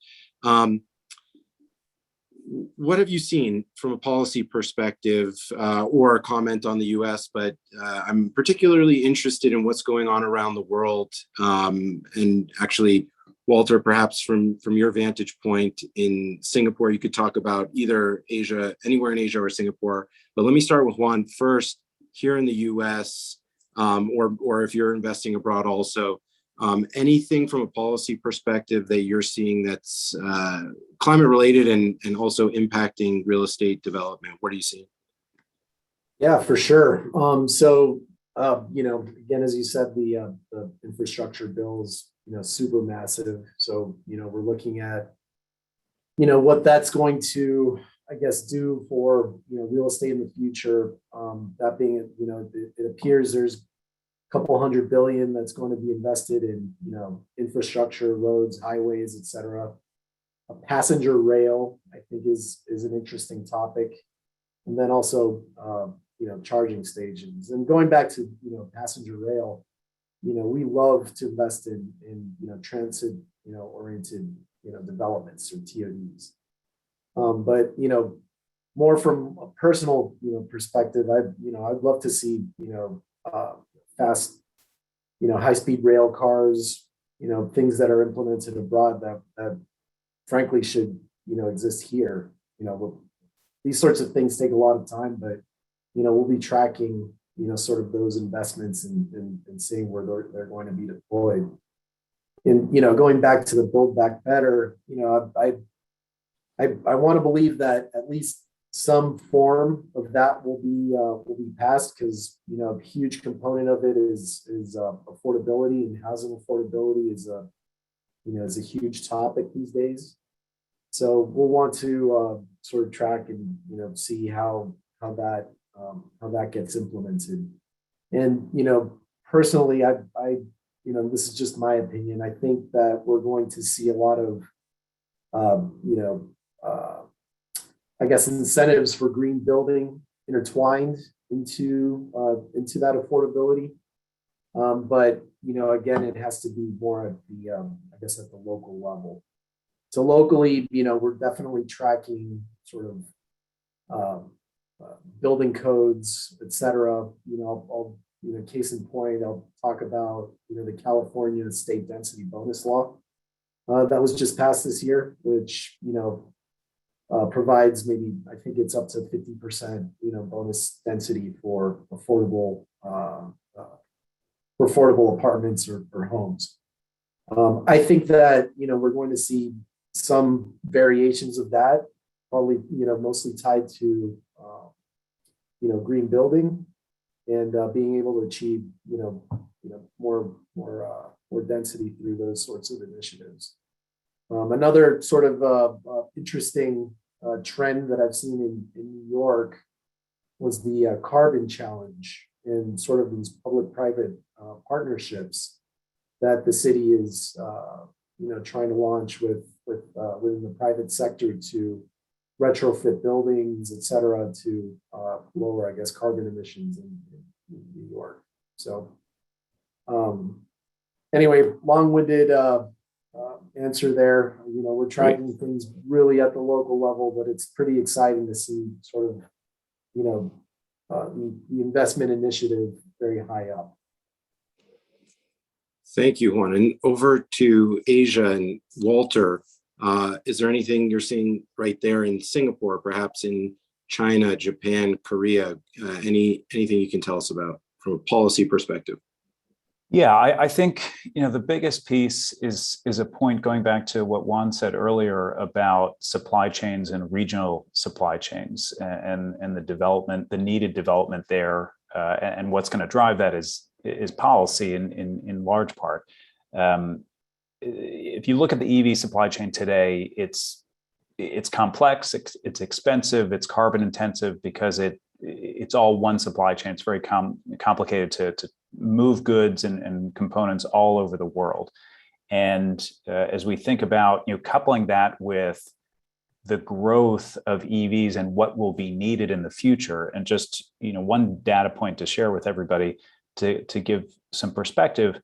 Speaker 2: What have you seen from a policy perspective, or a comment on the US, but I'm particularly interested in what's going on around the world. And actually, Walter, perhaps from your vantage point in Singapore, you could talk about either Asia, anywhere in Asia or Singapore. But let me start with Juan first, here in the US, or if you're investing abroad also. Anything from a policy perspective that you're seeing that's climate related and also impacting real estate development? What are you seeing?
Speaker 4: Yeah, for sure. So, again, as you said, the infrastructure bills super massive. So, we're looking at, what that's going to, I guess, do for, real estate in the future. That being, it appears there's a couple $100 billion that's going to be invested in, infrastructure, roads, highways, et cetera. A passenger rail, I think, is an interesting topic. And then also, charging stations. And going back to, passenger rail, we love to invest in transit, oriented, developments or TODs. But, more from a personal, perspective, I'd love to see, fast, high-speed rail cars, things that are implemented abroad that frankly should, exist here. These sorts of things take a lot of time, but, we'll be tracking, sort of those investments and seeing where they're going to be deployed. And, going back to the Build Back Better, I want to believe that at least some form of that will be passed, because, a huge component of it is affordability, and housing affordability is a huge topic these days. So we'll want to sort of track and see how that gets implemented. And personally, I this is just my opinion. I think that we're going to see a lot of I guess incentives for green building intertwined into that affordability. But again, it has to be more at the I guess at the local level. So locally, we're definitely tracking sort of building codes, et cetera. I'll case in point, I'll talk about the California state density bonus law that was just passed this year, which provides maybe, I think it's up to 50% bonus density for affordable apartments or homes. I think that we're going to see some variations of that, probably mostly tied to green building and being able to achieve more density through those sorts of initiatives. Another sort of interesting trend that I've seen in New York was the carbon challenge, and sort of these public-private partnerships that the city is trying to launch within the private sector to retrofit buildings, et cetera, to lower, I guess, carbon emissions in New York. So anyway, long-winded answer there. We're tracking things really at the local level, but it's pretty exciting to see sort of, the investment initiative very high up.
Speaker 2: Thank you, Juan. And over to Asia and Walter. Is there anything you're seeing right there in Singapore, perhaps in China, Japan, Korea? Anything you can tell us about from a policy perspective?
Speaker 3: Yeah, I think the biggest piece is a point going back to what Juan said earlier about supply chains and regional supply chains and the development, the needed development there, and what's going to drive that is policy in large part. If you look at the EV supply chain today, it's complex, it's expensive, it's carbon intensive because it's all one supply chain. It's very complicated to move goods and components all over the world. And as we think about coupling that with the growth of EVs and what will be needed in the future, and just one data point to share with everybody to give some perspective.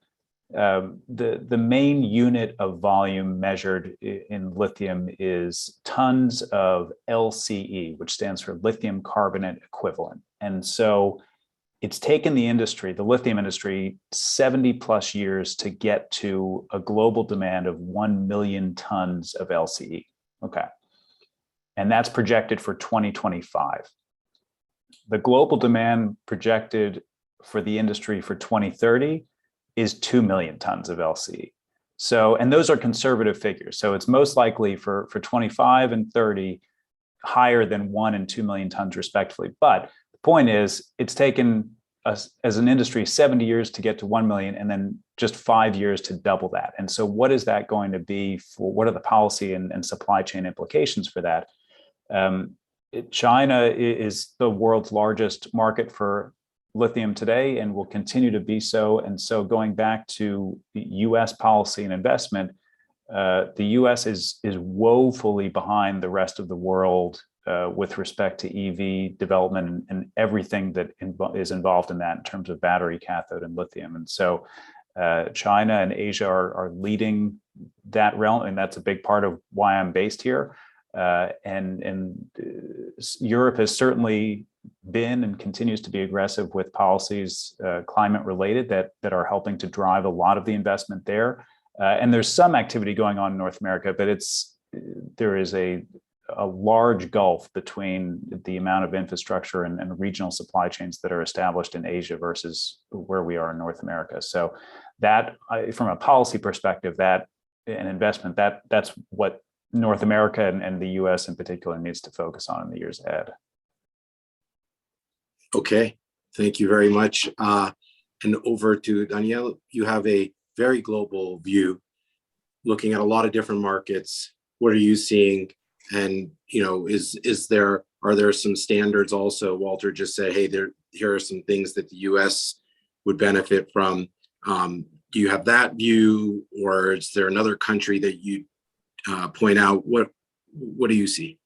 Speaker 3: The main unit of volume measured in lithium is tons of LCE, which stands for lithium carbonate equivalent. And so it's taken the industry, the lithium industry, 70 plus years to get to a global demand of 1 million tons of LCE. Okay. And that's projected for 2025. The global demand projected for the industry for 2030 is 2 million tons of LCE. So, and those are conservative figures. So it's most likely for 25 and 30 higher than 1 and 2 million tons respectively. But the point is, it's taken us as an industry 70 years to get to 1 million and then just 5 years to double that. And so what is that going to be for, what are the policy and supply chain implications for that? China is the world's largest market for lithium today and will continue to be so. And so going back to US policy and investment, the US is woefully behind the rest of the world with respect to EV development and everything that is involved in that in terms of battery, cathode, and lithium. And so China and Asia are leading that realm, and that's a big part of why I'm based here. And Europe has certainly been and continues to be aggressive with policies climate related that are helping to drive a lot of the investment there. And there's some activity going on in North America, but there is a large gulf between the amount of infrastructure and regional supply chains that are established in Asia versus where we are in North America. So that, from a policy perspective, that an investment, that's what North America and the US in particular needs to focus on in the years ahead.
Speaker 2: Okay, thank you very much. And over to Danielle, you have a very global view, looking at a lot of different markets. What are you seeing? And, you know, are there some standards also? Walter just said, hey, here are some things that the US would benefit from. Do you have that view, or is there another country that you point out? What do you see?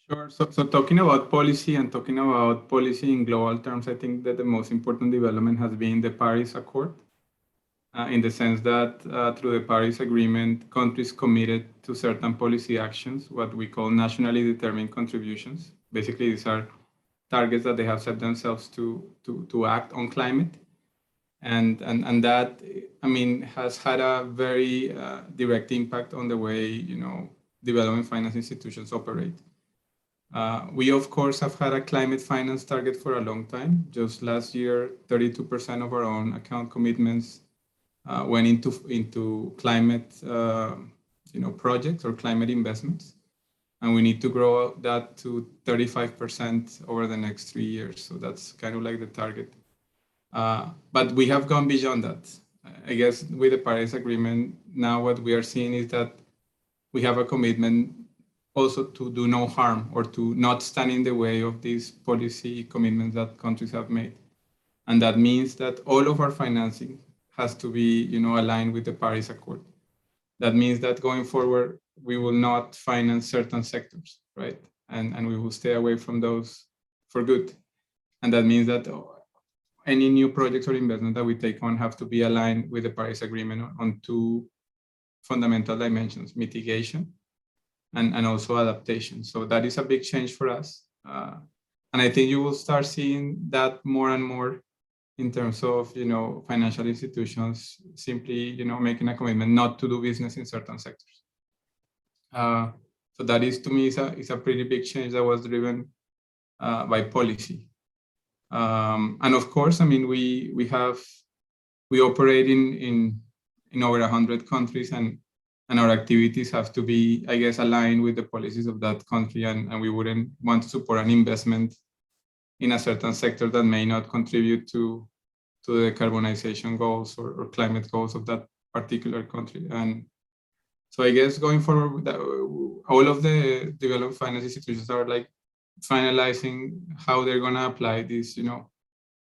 Speaker 5: Sure. So talking about policy and talking about policy in global terms, I think that the most important development has been the Paris Accord, in the sense that through the Paris Agreement, countries committed to certain policy actions, what we call nationally determined contributions. Basically, these are targets that they have set themselves to act on climate. And that, I mean, has had a very direct impact on the way, you know, development finance institutions operate. We, of course, have had a climate finance target for a long time. Just last year, 32% of our own account commitments went into climate, you know, projects or climate investments. And we need to grow that to 35% over the next 3 years. So that's kind of like the target. But we have gone beyond that. I guess with the Paris Agreement, now what we are seeing is that we have a commitment also to do no harm or to not stand in the way of these policy commitments that countries have made. And that means that all of our financing has to be, you know, aligned with the Paris Accord. That means that going forward, we will not finance certain sectors, right? And we will stay away from those for good. And that means that any new projects or investment that we take on have to be aligned with the Paris Agreement on two fundamental dimensions: mitigation and also adaptation. So that is a big change for us. And I think you will start seeing that more and more in terms of, you know, financial institutions simply, you know, making a commitment not to do business in certain sectors. So that is, to me, is a pretty big change that was driven by policy. And of course, I mean, we operate in over 100 countries, and our activities have to be, I guess, aligned with the policies of that country, and we wouldn't want to support an investment in a certain sector that may not contribute to the decarbonization goals or climate goals of that particular country. And so I guess going forward, all of the development finance institutions are like finalizing how they're going to apply this, you know,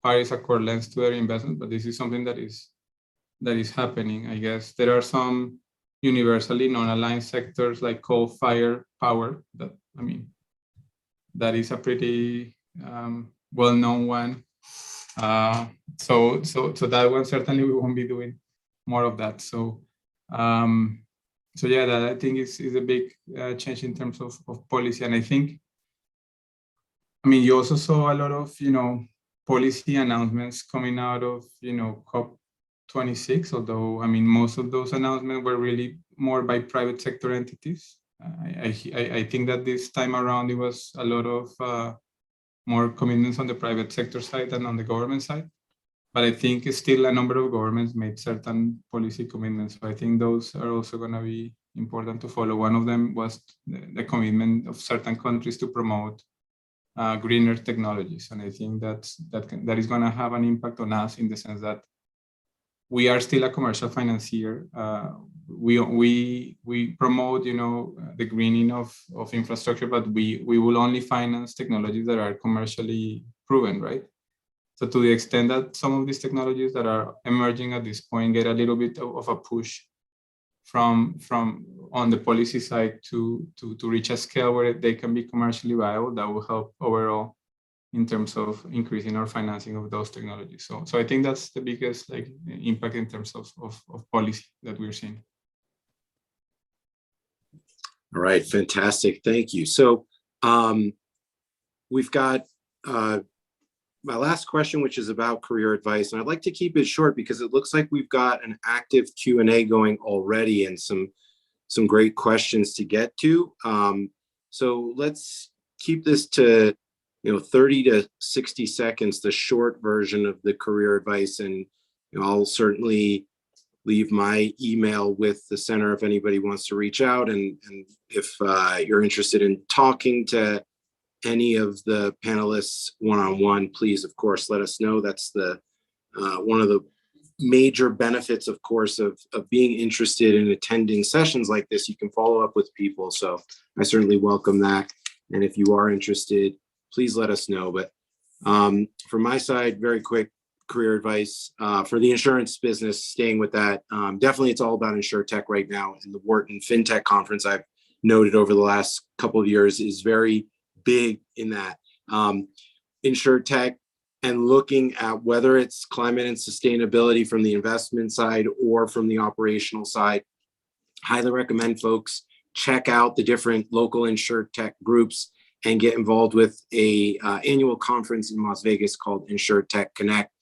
Speaker 5: Paris Accord lens to their investment. But this is something that is happening. I guess there are some universally non-aligned sectors like coal-fired power. That, I mean, that is a pretty well-known one. So that one, certainly we won't be doing more of that. So yeah, that I think is a big change in terms of policy. And I think, I mean, you also saw a lot of, you know, policy announcements coming out of, you know, COP26, although, I mean, most of those announcements were really more by private sector entities. I think that this time around, it was a lot of more commitments on the private sector side than on the government side. But I think still a number of governments made certain policy commitments. So I think those are also going to be important to follow. One of them was the commitment of certain countries to promote greener technologies. And I think that is going to have an impact on us in the sense that we are still a commercial financier. We promote, the greening of infrastructure, but we will only finance technologies that are commercially proven, right? So to the extent that some of these technologies that are emerging at this point get a little bit of a push from on the policy side to reach a scale where they can be commercially viable, that will help overall in terms of increasing our financing of those technologies. So I think that's the biggest impact in terms of policy that we're seeing.
Speaker 2: All right, fantastic. Thank you. So we've got my last question, which is about career advice. And I'd like to keep it short because it looks like we've got an active Q&A going already and some great questions to get to. So let's keep this to 30 to 60 seconds, the short version of the career advice. And I'll certainly leave my email with the center if anybody wants to reach out. And if you're interested in talking to any of the panelists one-on-one, please, of course, let us know. That's the one of the major benefits, of course, of being interested in attending sessions like this. You can follow up with people. So I certainly welcome that. And if you are interested, please let us know. But from my side, very quick career advice for the insurance business, staying with that. Definitely, it's all about InsurTech right now. And the Wharton FinTech Conference, I've noted over the last couple of years, is very big in that. InsurTech and looking at whether it's climate and sustainability from the investment side or from the operational side. Highly recommend folks check out the different local InsurTech groups and get involved with a annual conference in Las Vegas called InsurTech Connect,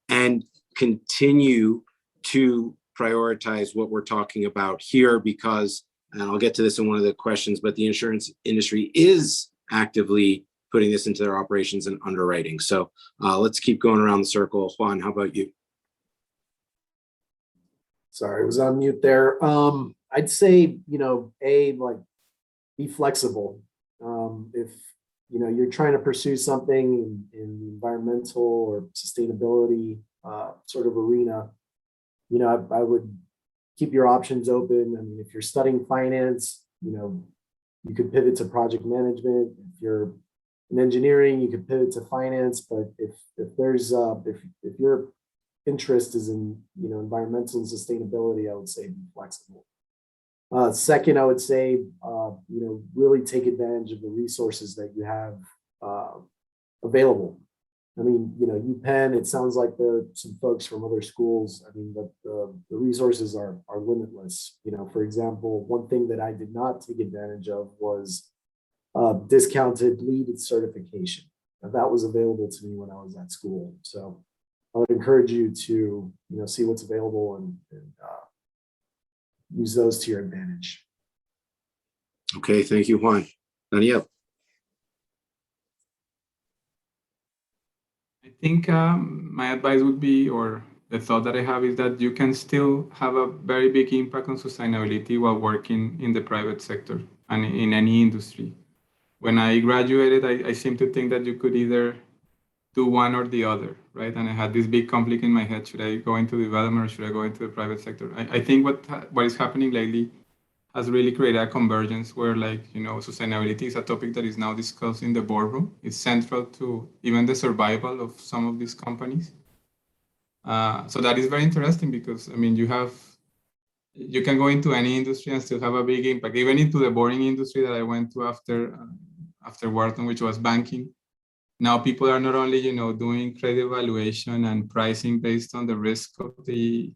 Speaker 2: and continue to prioritize what we're talking about here because, and I'll get to this in one of the questions, but the insurance industry is actively putting this into their operations and underwriting. So let's keep going around the circle. Juan, how about you?
Speaker 4: Sorry, I was on mute there. I'd say, be flexible. If you're trying to pursue something in the environmental or sustainability sort of arena, I would keep your options open. I mean, if you're studying finance, you could pivot to project management. If you're in engineering, you could pivot to finance. But if your interest is in environmental and sustainability, I would say be flexible. Second, I would say really take advantage of the resources that you have available. I mean, UPenn, it sounds like there are some folks from other schools. I mean, the resources are limitless. For example, one thing that I did not take advantage of was discounted LEED certification. Now, that was available to me when I was at school. So I would encourage you to, see what's available and use those to your advantage.
Speaker 2: Okay, thank you, Juan. Daniel.
Speaker 5: I think my advice would be, or the thought that I have is that you can still have a very big impact on sustainability while working in the private sector and in any industry. When I graduated, I seemed to think that you could either do one or the other, right? And I had this big conflict in my head. Should I go into development or should I go into the private sector? I think what is happening lately has really created a convergence where sustainability is a topic that is now discussed in the boardroom. It's central to even the survival of some of these companies. So that is very interesting because, I mean, you can go into any industry and still have a big impact, even into the boring industry that I went to after Wharton, which was banking. Now people are not only, doing credit evaluation and pricing based on the risk of the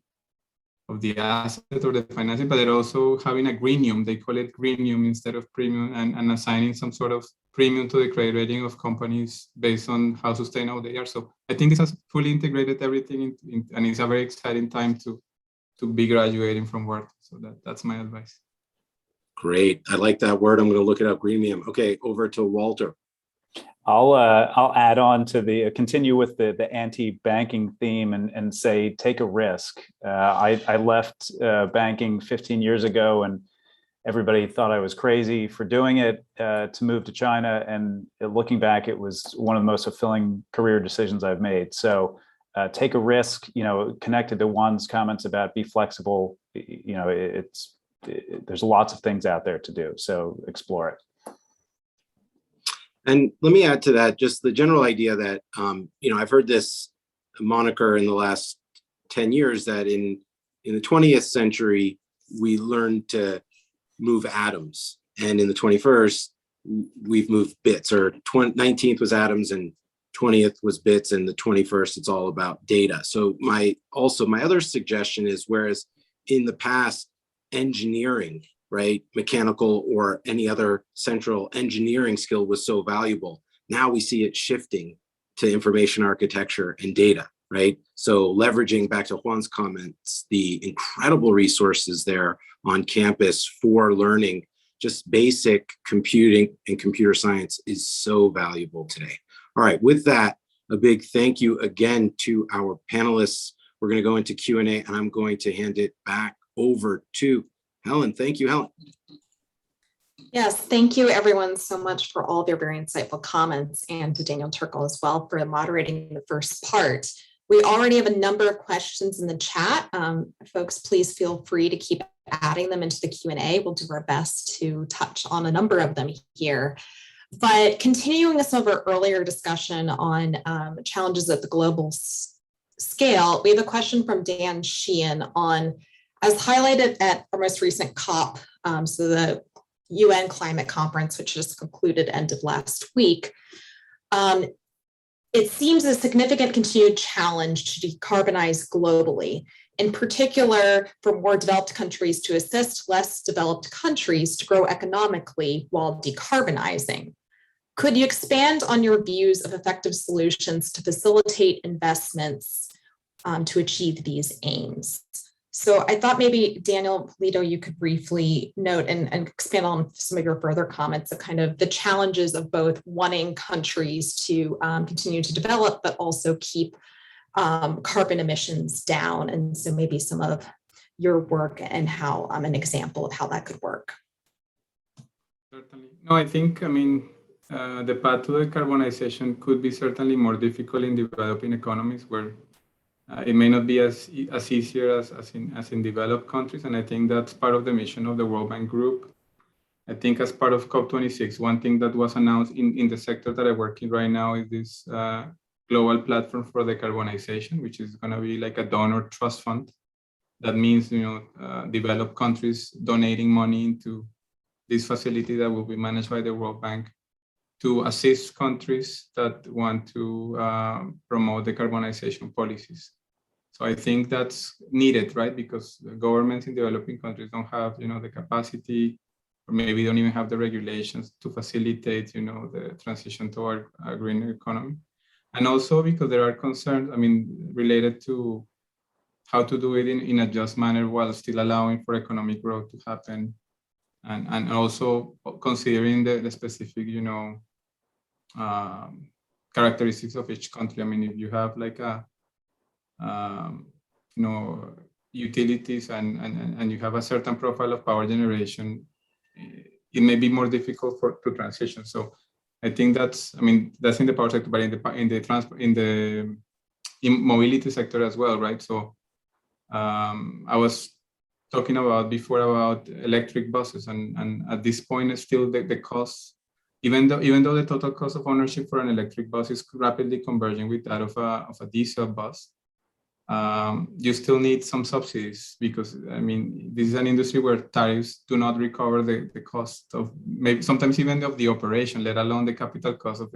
Speaker 5: asset or the financing, but they're also having a greenium. They call it greenium instead of premium, and assigning some sort of premium to the credit rating of companies based on how sustainable they are. So I think this has fully integrated everything, and it's a very exciting time to be graduating from Wharton. So that's my advice.
Speaker 2: Great. I like that word. I'm going to look it up. Greenium. Okay, over to Walter.
Speaker 3: I'll add on to continue with the anti-banking theme and say take a risk. I left banking 15 years ago, and everybody thought I was crazy for doing it to move to China. And looking back, it was one of the most fulfilling career decisions I've made. So take a risk, connected to Juan's comments about be flexible. There's lots of things out there to do. So explore it.
Speaker 2: And let me add to that, just the general idea that, I've heard this moniker in the last 10 years that in the 20th century, we learned to move atoms. And in the 21st, we've moved bits, or 19th was atoms and 20th was bits, and the 21st, it's all about data. So my other suggestion is, whereas in the past, engineering, right, mechanical or any other central engineering skill was so valuable, now we see it shifting to information architecture and data, right? So leveraging, back to Juan's comments, the incredible resources there on campus for learning just basic computing and computer science is so valuable today. All right, with that, a big thank you again to our panelists. We're going to go into Q&A, and I'm going to hand it back over to Helen. Thank you, Helen.
Speaker 1: Yes, thank you everyone so much for all of your very insightful comments, and to Daniel Turkle as well for moderating the first part. We already have a number of questions in the chat. Folks, please feel free to keep adding them into the Q&A. We'll do our best to touch on a number of them here. But continuing some of our earlier discussion on challenges at the global scale, we have a question from Dan Sheehan on, as highlighted at our most recent COP, so the UN climate conference, which just concluded end of last week, it seems a significant continued challenge to decarbonize globally, in particular for more developed countries to assist less developed countries to grow economically while decarbonizing. Could you expand on your views of effective solutions to facilitate investments to achieve these aims? So I thought maybe, Daniel, Pulido, you could briefly note and expand on some of your further comments of kind of the challenges of both wanting countries to continue to develop, but also keep carbon emissions down. And so maybe some of your work and how an example of how that could work.
Speaker 5: Certainly. No, I think, the path to decarbonization could be certainly more difficult in developing economies, where it may not be as easier as in developed countries. And I think that's part of the mission of the World Bank Group. I think as part of COP26, one thing that was announced in the sector that I work in right now is this global platform for decarbonization, which is going to be like a donor trust fund. That means, developed countries donating money into this facility that will be managed by the World Bank to assist countries that want to promote decarbonization policies. So I think that's needed, right? Because the governments in developing countries don't have, the capacity, or maybe don't even have the regulations to facilitate, the transition toward a greener economy. And also because there are concerns, related to how to do it in a just manner while still allowing for economic growth to happen. And also considering the specific, characteristics of each country. If you have like utilities and you have a certain profile of power generation, it may be more difficult to transition. So I think that's in the power sector, but in the mobility sector as well, right? So I was talking before about electric buses, and at this point, it's still the cost. Even though the total cost of ownership for an electric bus is rapidly converging with that of a diesel bus, you still need some subsidies, because this is an industry where tariffs do not recover the cost of, maybe sometimes even of the operation, let alone the capital cost of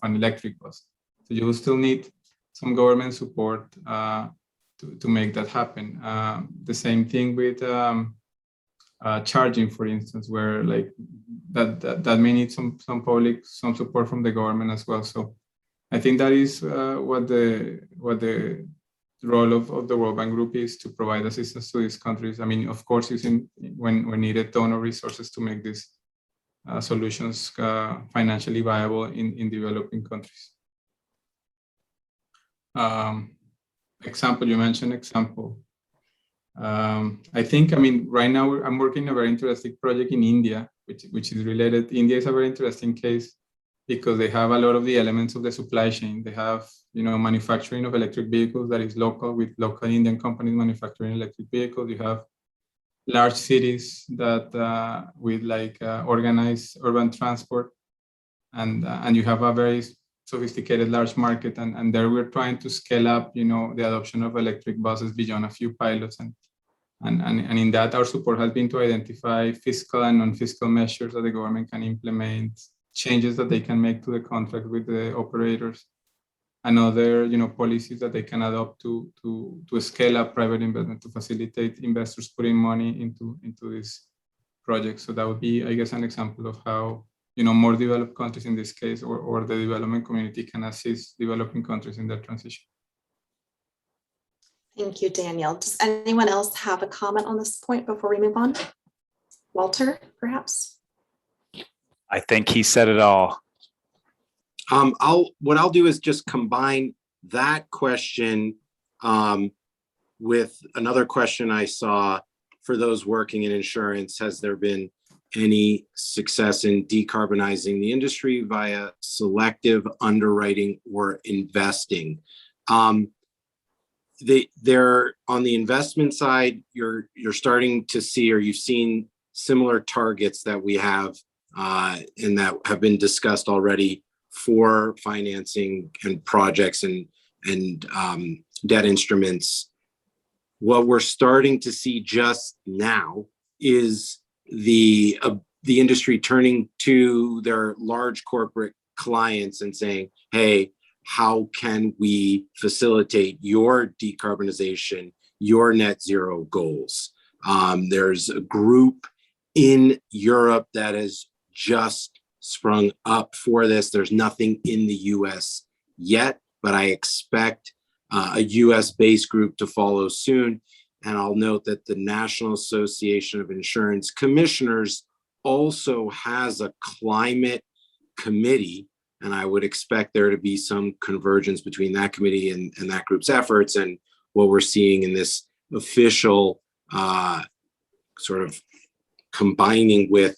Speaker 5: an electric bus. So you will still need some government support to make that happen. The same thing with charging, for instance, where like that may need some support from the government as well. So I think that is what the role of the World Bank Group is, to provide assistance to these countries. Of course, using when needed donor resources to make these solutions financially viable in developing countries. Example, you mentioned example. I think, I mean, right now I'm working a very interesting project in India, which is related. India is a very interesting case because they have a lot of the elements of the supply chain. They have, manufacturing of electric vehicles that is local, with local Indian companies manufacturing electric vehicles. You have large cities that with organized urban transport, and you have a very sophisticated large market, and there we're trying to scale up, the adoption of electric buses beyond a few pilots, and in that our support has been to identify fiscal and non-fiscal measures that the government can implement, changes that they can make to the contract with the operators, and other policies that they can adopt to scale up private investment, to facilitate investors putting money into this project. So that would be, I guess, an example of how more developed countries in this case, or the development community, can assist developing countries in that transition.
Speaker 1: Thank you, Daniel. Does anyone else have a comment on this point before we move on? Walter, perhaps?
Speaker 3: I think he said it all.
Speaker 2: What I'll do is just combine that question with another question I saw for those working in insurance. Has there been any success in decarbonizing the industry via selective underwriting or investing? They're on the investment side, you're starting to see, or you've seen similar targets that we have and that have been discussed already for financing and projects and debt instruments. What we're starting to see just now is the industry turning to their large corporate clients and saying, hey, how can we facilitate your decarbonization, your net zero goals? There's a group in Europe that has just sprung up for this. There's nothing in the US yet, but I expect a US-based group to follow soon. And I'll note that the National Association of Insurance Commissioners also has a climate committee, and I would expect there to be some convergence between that committee and that group's efforts and what we're seeing in this official sort of combining with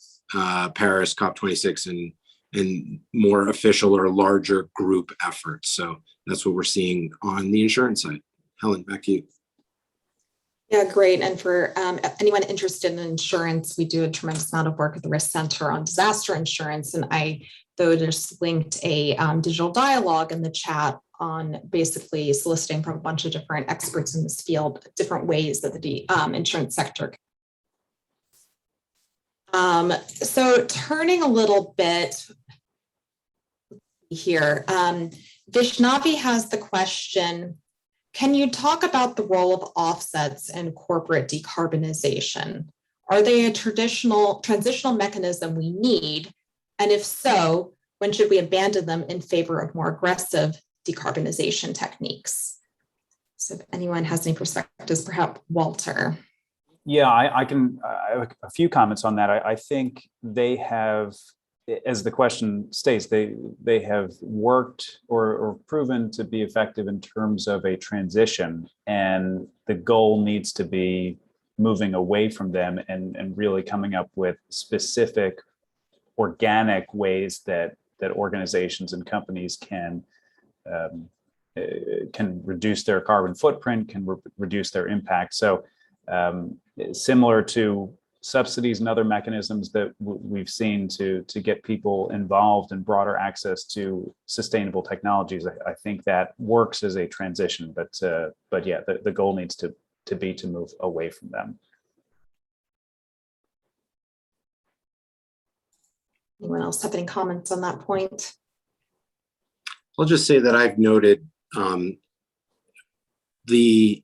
Speaker 2: Paris COP26 and more official or larger group efforts. So that's what we're seeing on the insurance side. Helen, back to you.
Speaker 1: Yeah, great. And for anyone interested in insurance, we do a tremendous amount of work at the Risk Center on disaster insurance. And I, though, just linked a digital dialogue in the chat on basically soliciting from a bunch of different experts in this field, different ways that the insurance sector. So turning a little bit here, Vishnavi has the question, can you talk about the role of offsets in corporate decarbonization? Are they a transitional mechanism we need? And if so, when should we abandon them in favor of more aggressive decarbonization techniques? So if anyone has any perspectives, perhaps Walter.
Speaker 3: Yeah, I have a few comments on that. I think they have, as the question states, they have worked or proven to be effective in terms of a transition, and the goal needs to be moving away from them and really coming up with specific organic ways that organizations and companies can reduce their carbon footprint, can reduce their impact. So similar to subsidies and other mechanisms that we've seen to get people involved in broader access to sustainable technologies, I think that works as a transition. But yeah, the goal needs to be to move away from them.
Speaker 1: Anyone else have any comments on that point?
Speaker 2: I'll just say that I've noted the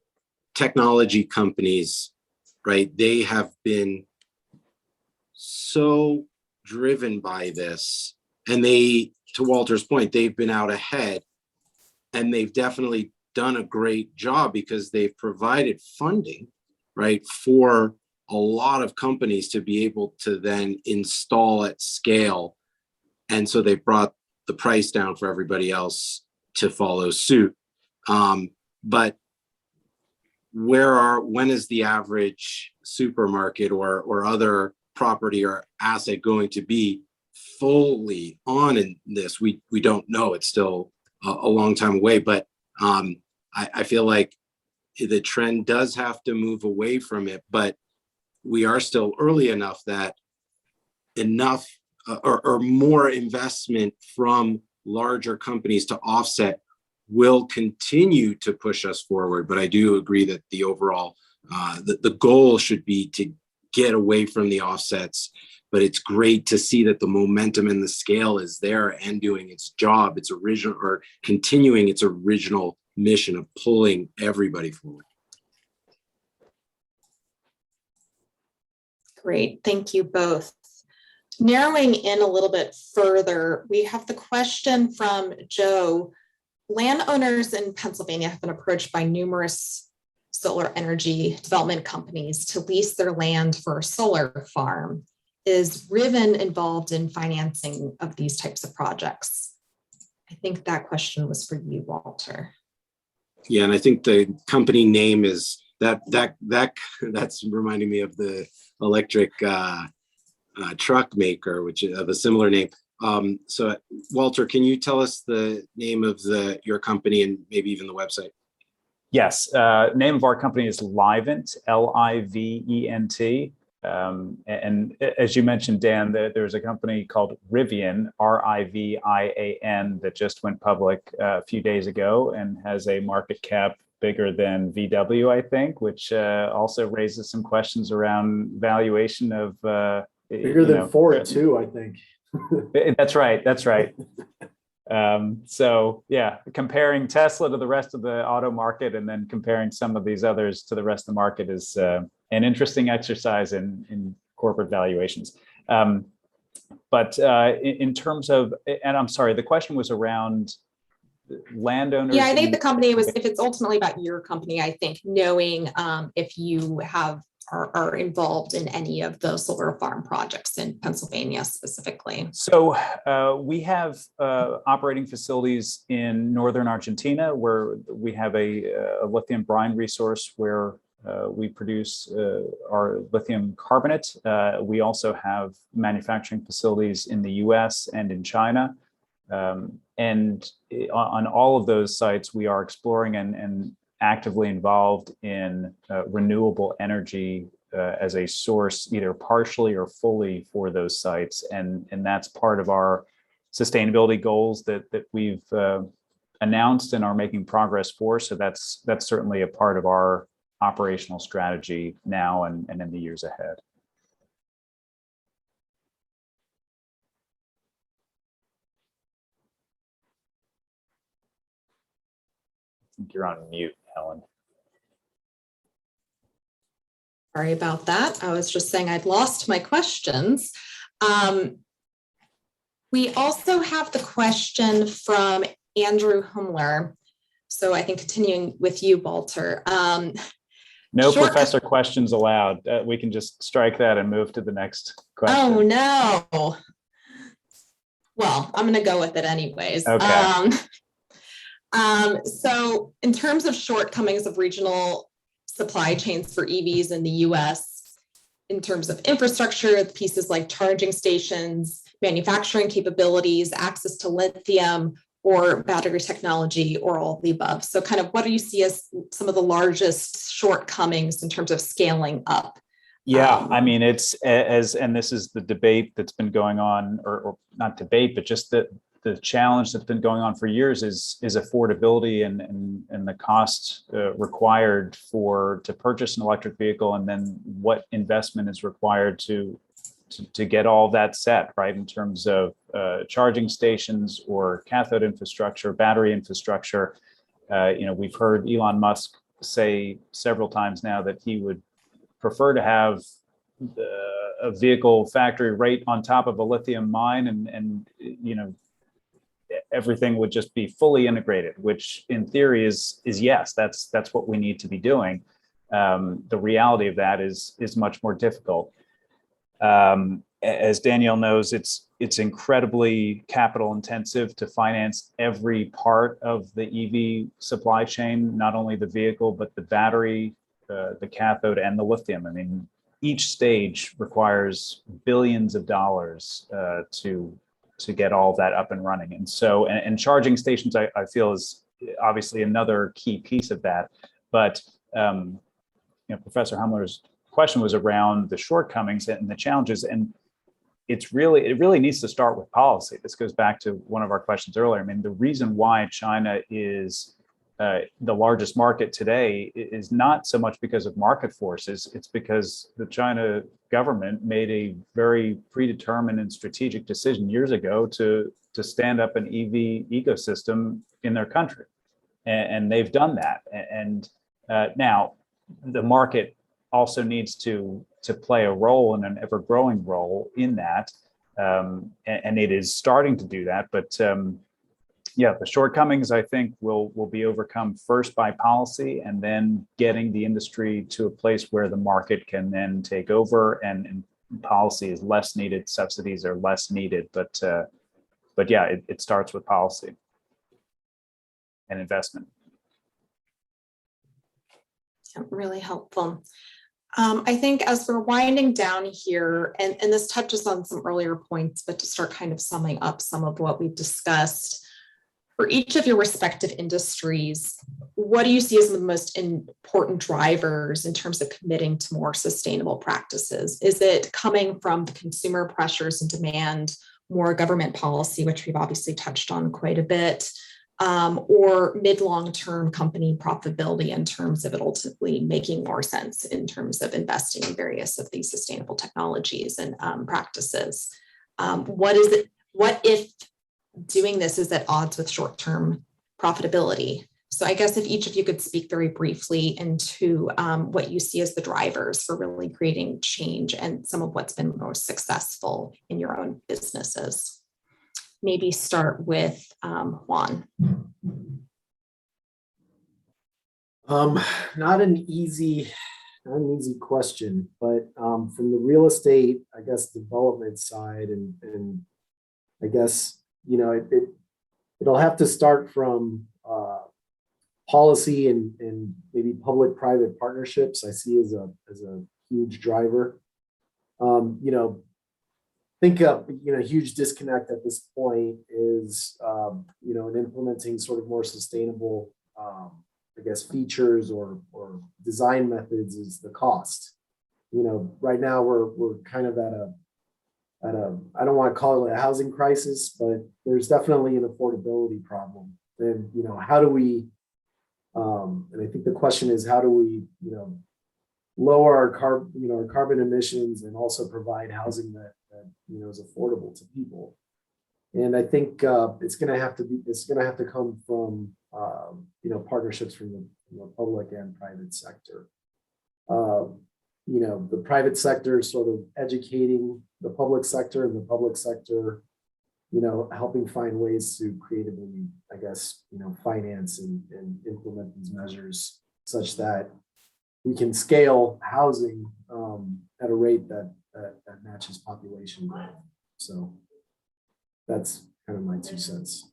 Speaker 2: technology companies, right? They have been so driven by this, and they, to Walter's point, they've been out ahead, and they've definitely done a great job because they've provided funding, right, for a lot of companies to be able to then install at scale. And so they brought the price down for everybody else to follow suit. But when is the average supermarket or other property or asset going to be fully on in this? We don't know. It's still a long time away, but I feel like the trend does have to move away from it, but we are still early enough that enough or more investment from larger companies to offset will continue to push us forward. But I do agree that the overall, the goal should be to get away from the offsets. But it's great to see that the momentum and the scale is there and doing its job, its original, or continuing its original mission of pulling everybody forward.
Speaker 1: Great, thank you both. Narrowing in a little bit further, we have the question from Joe. Landowners in Pennsylvania have been approached by numerous solar energy development companies to lease their land for a solar farm. Is Riven involved in financing of these types of projects? I think that question was for you, Walter.
Speaker 2: Yeah, and I think the company name is that's reminding me of the electric truck maker, which is of a similar name. So Walter, can you tell us the name of your company and maybe even the website?
Speaker 3: Yes, name of our company is Livent, Livent. And as you mentioned, Dan, there's a company called Rivian, Rivian, that just went public a few days ago and has a market cap bigger than VW, I think, which also raises some questions around valuation of
Speaker 4: bigger than Ford too, I think.
Speaker 3: That's right. That's right. So yeah, comparing Tesla to the rest of the auto market and then comparing some of these others to the rest of the market is an interesting exercise in corporate valuations. But in terms of, and I'm sorry, the question was around landowners.
Speaker 1: Yeah, I think the company was, if it's ultimately about your company, I think knowing if you are involved in any of the solar farm projects in Pennsylvania specifically.
Speaker 3: So we have operating facilities in northern Argentina where we have a lithium brine resource where we produce our lithium carbonate. We also have manufacturing facilities in the US and in China. And on all of those sites, we are exploring and actively involved in renewable energy as a source, either partially or fully for those sites. And that's part of our sustainability goals that we've announced and are making progress for. So that's certainly a part of our operational strategy now and in the years ahead. I think you're on mute, Helen.
Speaker 1: Sorry about that. I was just saying I'd lost my questions. We also have the question from Andrew Humler. So I think continuing with you, Walter.
Speaker 3: No professor questions allowed. We can just strike that and move to the next question.
Speaker 1: Oh, no. Well, I'm going to go with it anyways.
Speaker 3: Okay.
Speaker 1: So in terms of shortcomings of regional supply chains for EVs in the US, in terms of infrastructure, pieces like charging stations, manufacturing capabilities, access to lithium or battery technology, or all of the above. So kind of what do you see as some of the largest shortcomings in terms of scaling up?
Speaker 3: Yeah, I mean, it's and this is the debate that's been going on, or not debate, but just the challenge that's been going on for years is affordability and the cost required to purchase an electric vehicle, and then what investment is required to get all that set, right, in terms of charging stations or cathode infrastructure, battery infrastructure. We've heard Elon Musk say several times now that he would prefer to have a vehicle factory right on top of a lithium mine, and everything would just be fully integrated, which in theory is yes, that's what we need to be doing. The reality of that is much more difficult. As Danielle knows, it's incredibly capital intensive to finance every part of the EV supply chain, not only the vehicle, but the battery the cathode and the lithium. I mean, each stage requires billions of dollars to get all of that up and running. And so, and charging stations, I feel, is obviously another key piece of that. But Professor Humler's question was around the shortcomings and the challenges, and it really needs to start with policy. This goes back to one of our questions earlier. I mean, the reason why China is the largest market today is not so much because of market forces. It's because the China government made a very predetermined and strategic decision years ago to stand up an EV ecosystem in their country, and they've done that. And now the market also needs to play a role, and an ever-growing role in that, and it is starting to do that. But the shortcomings, I think, will be overcome first by policy, and then getting the industry to a place where the market can then take over, and policy is less needed, subsidies are less needed. But yeah, it starts with policy and investment.
Speaker 1: Really helpful. I think as we're winding down here, and this touches on some earlier points, but to start kind of summing up some of what we've discussed, for each of your respective industries, what do you see as the most important drivers in terms of committing to more sustainable practices? Is it coming from the consumer pressures and demand, more government policy, which we've obviously touched on quite a bit, or mid-long-term company profitability in terms of it ultimately making more sense in terms of investing in various of these sustainable technologies and practices? What if doing this is at odds with short-term profitability? So I guess if each of you could speak very briefly into what you see as the drivers for really creating change and some of what's been most successful in your own businesses. Maybe start with Juan.
Speaker 4: Not an easy question, but from the real estate, I guess, development side, and I guess, it'll have to start from policy and maybe public-private partnerships. I see as a huge driver. Think of a huge disconnect at this point is in implementing sort of more sustainable I guess features or design methods is the cost. Right now we're kind of at a I don't want to call it a housing crisis, but there's definitely an affordability problem. And how do we and I think the question is, how do we lower our carbon emissions and also provide housing that is affordable to people? And I think it's going to have to come from partnerships from the public and private sector. The private sector is sort of educating the public sector, and the public sector helping find ways to creatively, I guess, finance and implement these measures such that we can scale housing at a rate that matches population growth. So that's kind of my 2 cents.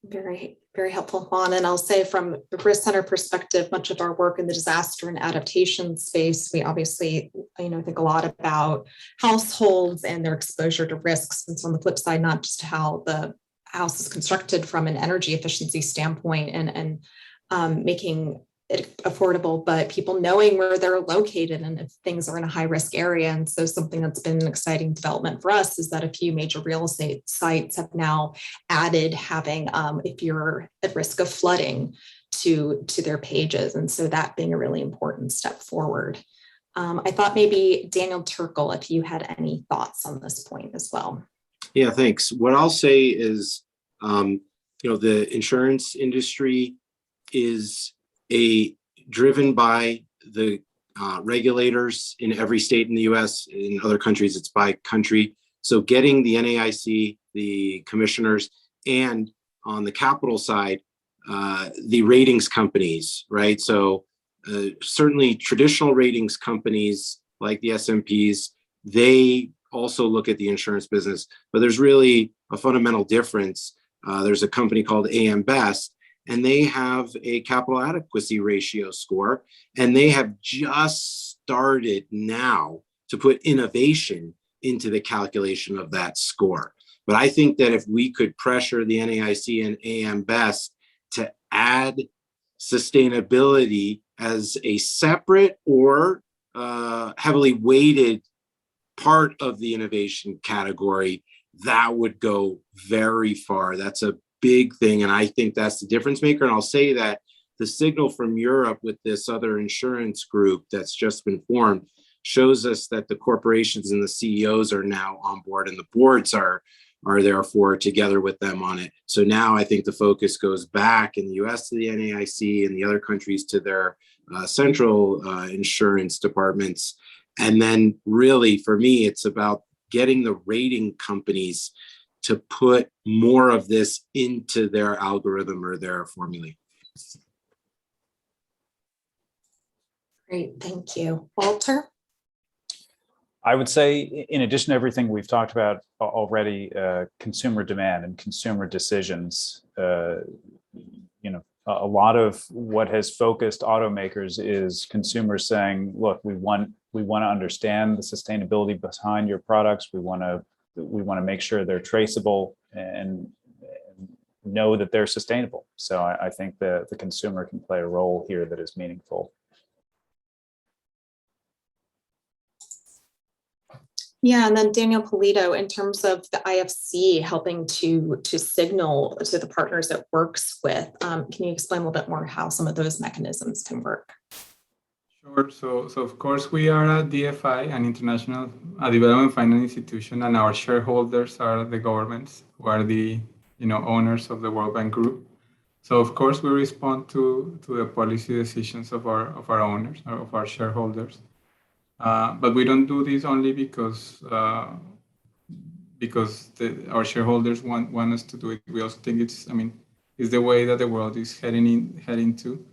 Speaker 1: Very, very helpful, Juan. And I'll say from the risk center perspective, much of our work in the disaster and adaptation space, we obviously, think a lot about households and their exposure to risks. And so on the flip side, not just how the house is constructed from an energy efficiency standpoint and making it affordable, but people knowing where they're located and if things are in a high risk area. And so something that's been an exciting development for us is that a few major real estate sites have now added having, if you're at risk of flooding, to their pages. And so that being a really important step forward. I thought maybe Daniel Turkle, if you had any thoughts on this point as well.
Speaker 2: Yeah, thanks. What I'll say is, the insurance industry is driven by the regulators in every state in the US. In other countries, it's by country. So getting the NAIC, the commissioners, and on the capital side, the ratings companies, right? So certainly traditional ratings companies like the S&Ps, they also look at the insurance business, but there's really a fundamental difference. There's a company called AM Best, and they have a capital adequacy ratio score, and they have just started now to put innovation into the calculation of that score. But I think that if we could pressure the NAIC and AM Best to add sustainability as a separate or heavily weighted part of the innovation category, that would go very far. That's a big thing. And I think that's the difference maker. And I'll say that the signal from Europe with this other insurance group that's just been formed shows us that the corporations and the CEOs are now on board, and the boards are therefore together with them on it. So now I think the focus goes back in the US to the NAIC and the other countries to their central insurance departments. And then really for me, it's about getting the rating companies to put more of this into their algorithm or their formula.
Speaker 1: Great, thank you. Walter?
Speaker 3: I would say, in addition to everything we've talked about already, consumer demand and consumer decisions, a lot of what has focused automakers is consumers saying, look, we want to understand the sustainability behind your products. We want to make sure they're traceable and know that they're sustainable. So I think the consumer can play a role here that is meaningful.
Speaker 1: Yeah, and then Daniel Pulido, in terms of the IFC helping to signal to the partners it works with, can you explain a little bit more how some of those mechanisms can work?
Speaker 5: Sure. So of course we are a DFI, an international development finance institution, and our shareholders are the governments who are the owners of the World Bank Group. So of course we respond to the policy decisions of our owners, of our shareholders. But we don't do this only because our shareholders want us to do it. We also think it's the way that the world is heading to,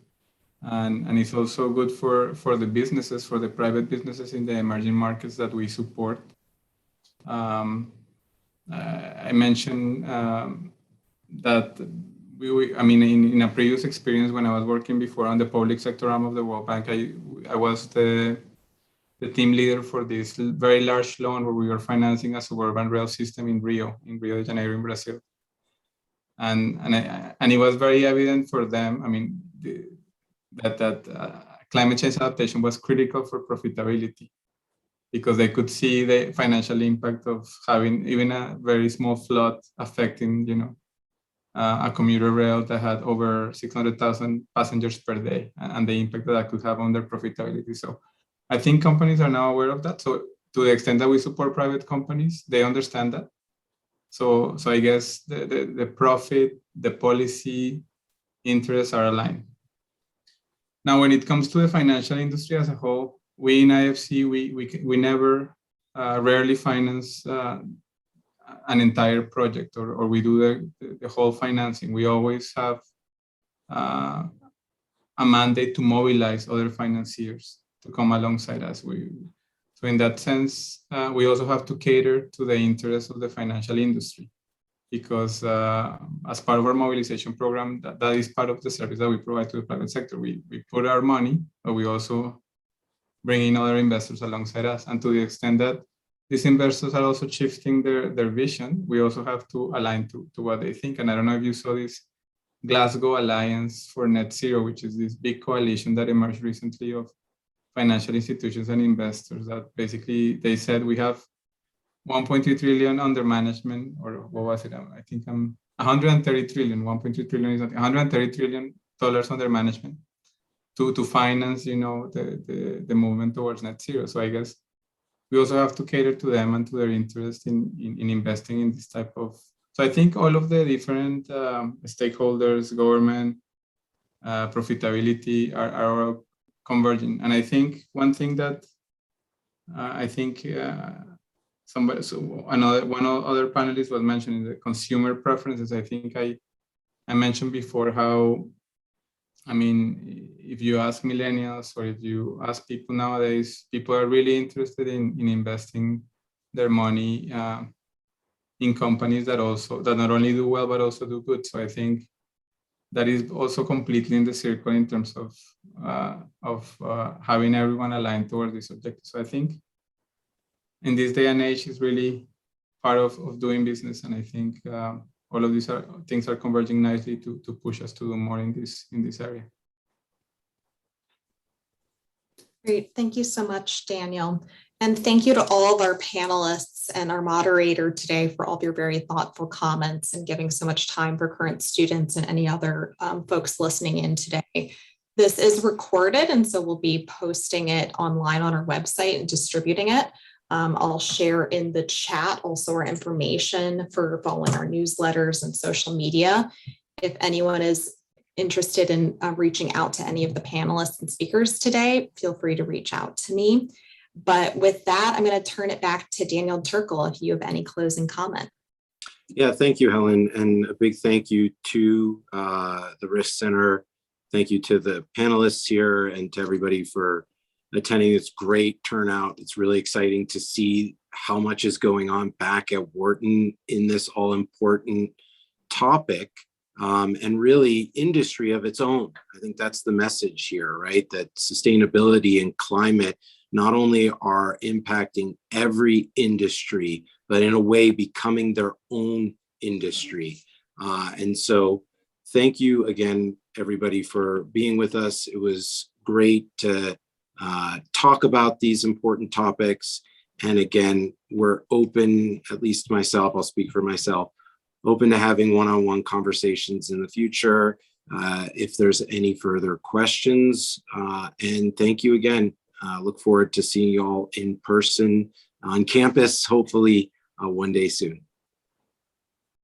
Speaker 5: and it's also good for the businesses, for the private businesses in the emerging markets that we support. I mentioned that in a previous experience when I was working before on the public sector arm of the World Bank, I was the team leader for this very large loan where we were financing a suburban rail system in Rio de Janeiro in Brazil. And it was very evident for them, that climate change adaptation was critical for profitability, because they could see the financial impact of having even a very small flood affecting, a commuter rail that had over 600,000 passengers per day, and the impact that could have on their profitability. So I think companies are now aware of that. So to the extent that we support private companies, they understand that. So I guess the profit, the policy interests are aligned. Now, when it comes to the financial industry as a whole, we in IFC, we never, rarely finance an entire project, or we do the whole financing. We always have a mandate to mobilize other financiers to come alongside us. So in that sense, we also have to cater to the interests of the financial industry, because as part of our mobilization program, that is part of the service that we provide to the private sector. We put our money, but we also bring in other investors alongside us. And to the extent that these investors are also shifting their vision, we also have to align to what they think. And I don't know if you saw this Glasgow Alliance for Net Zero, which is this big coalition that emerged recently of financial institutions and investors, that basically they said we have 1.3 trillion under management, or what was it? I think 130 trillion, 1.3 trillion is $130 trillion under management to finance, the movement towards net zero. So I guess we also have to cater to them and to their interest in investing in this type of. So I think all of the different stakeholders, government, profitability are all converging. And I think one thing that one other panelist was mentioning the consumer preferences. I think I mentioned before how, if you ask millennials or if you ask people nowadays, people are really interested in investing their money in companies that not only do well, but also do good. So I think that is also completely in the circle in terms of having everyone aligned towards this objective. So I think in this day and age is really part of doing business. And I think all of these things are converging nicely to push us to do more in this area.
Speaker 1: Great. Thank you so much, Daniel. And thank you to all of our panelists and our moderator today for all of your very thoughtful comments and giving so much time for current students and any other folks listening in today. This is recorded, and so we'll be posting it online on our website and distributing it. I'll share in the chat also our information for following our newsletters and social media. If anyone is interested in reaching out to any of the panelists and speakers today, feel free to reach out to me. But with that, I'm going to turn it back to Daniel Turkle if you have any closing comment.
Speaker 2: Yeah, thank you, Helen. And a big thank you to the Risk Center. Thank you to the panelists here and to everybody for attending. It's great turnout. It's really exciting to see how much is going on back at Wharton in this all important topic. And really industry of its own. I think that's the message here, right? That sustainability and climate not only are impacting every industry, but in a way becoming their own industry. And so thank you again, everybody, for being with us. It was great to talk about these important topics. And again, we're open, at least myself, I'll speak for myself, open to having one-on-one conversations in the future if there's any further questions. And thank you again. Look forward to seeing you all in person on campus, hopefully one day soon.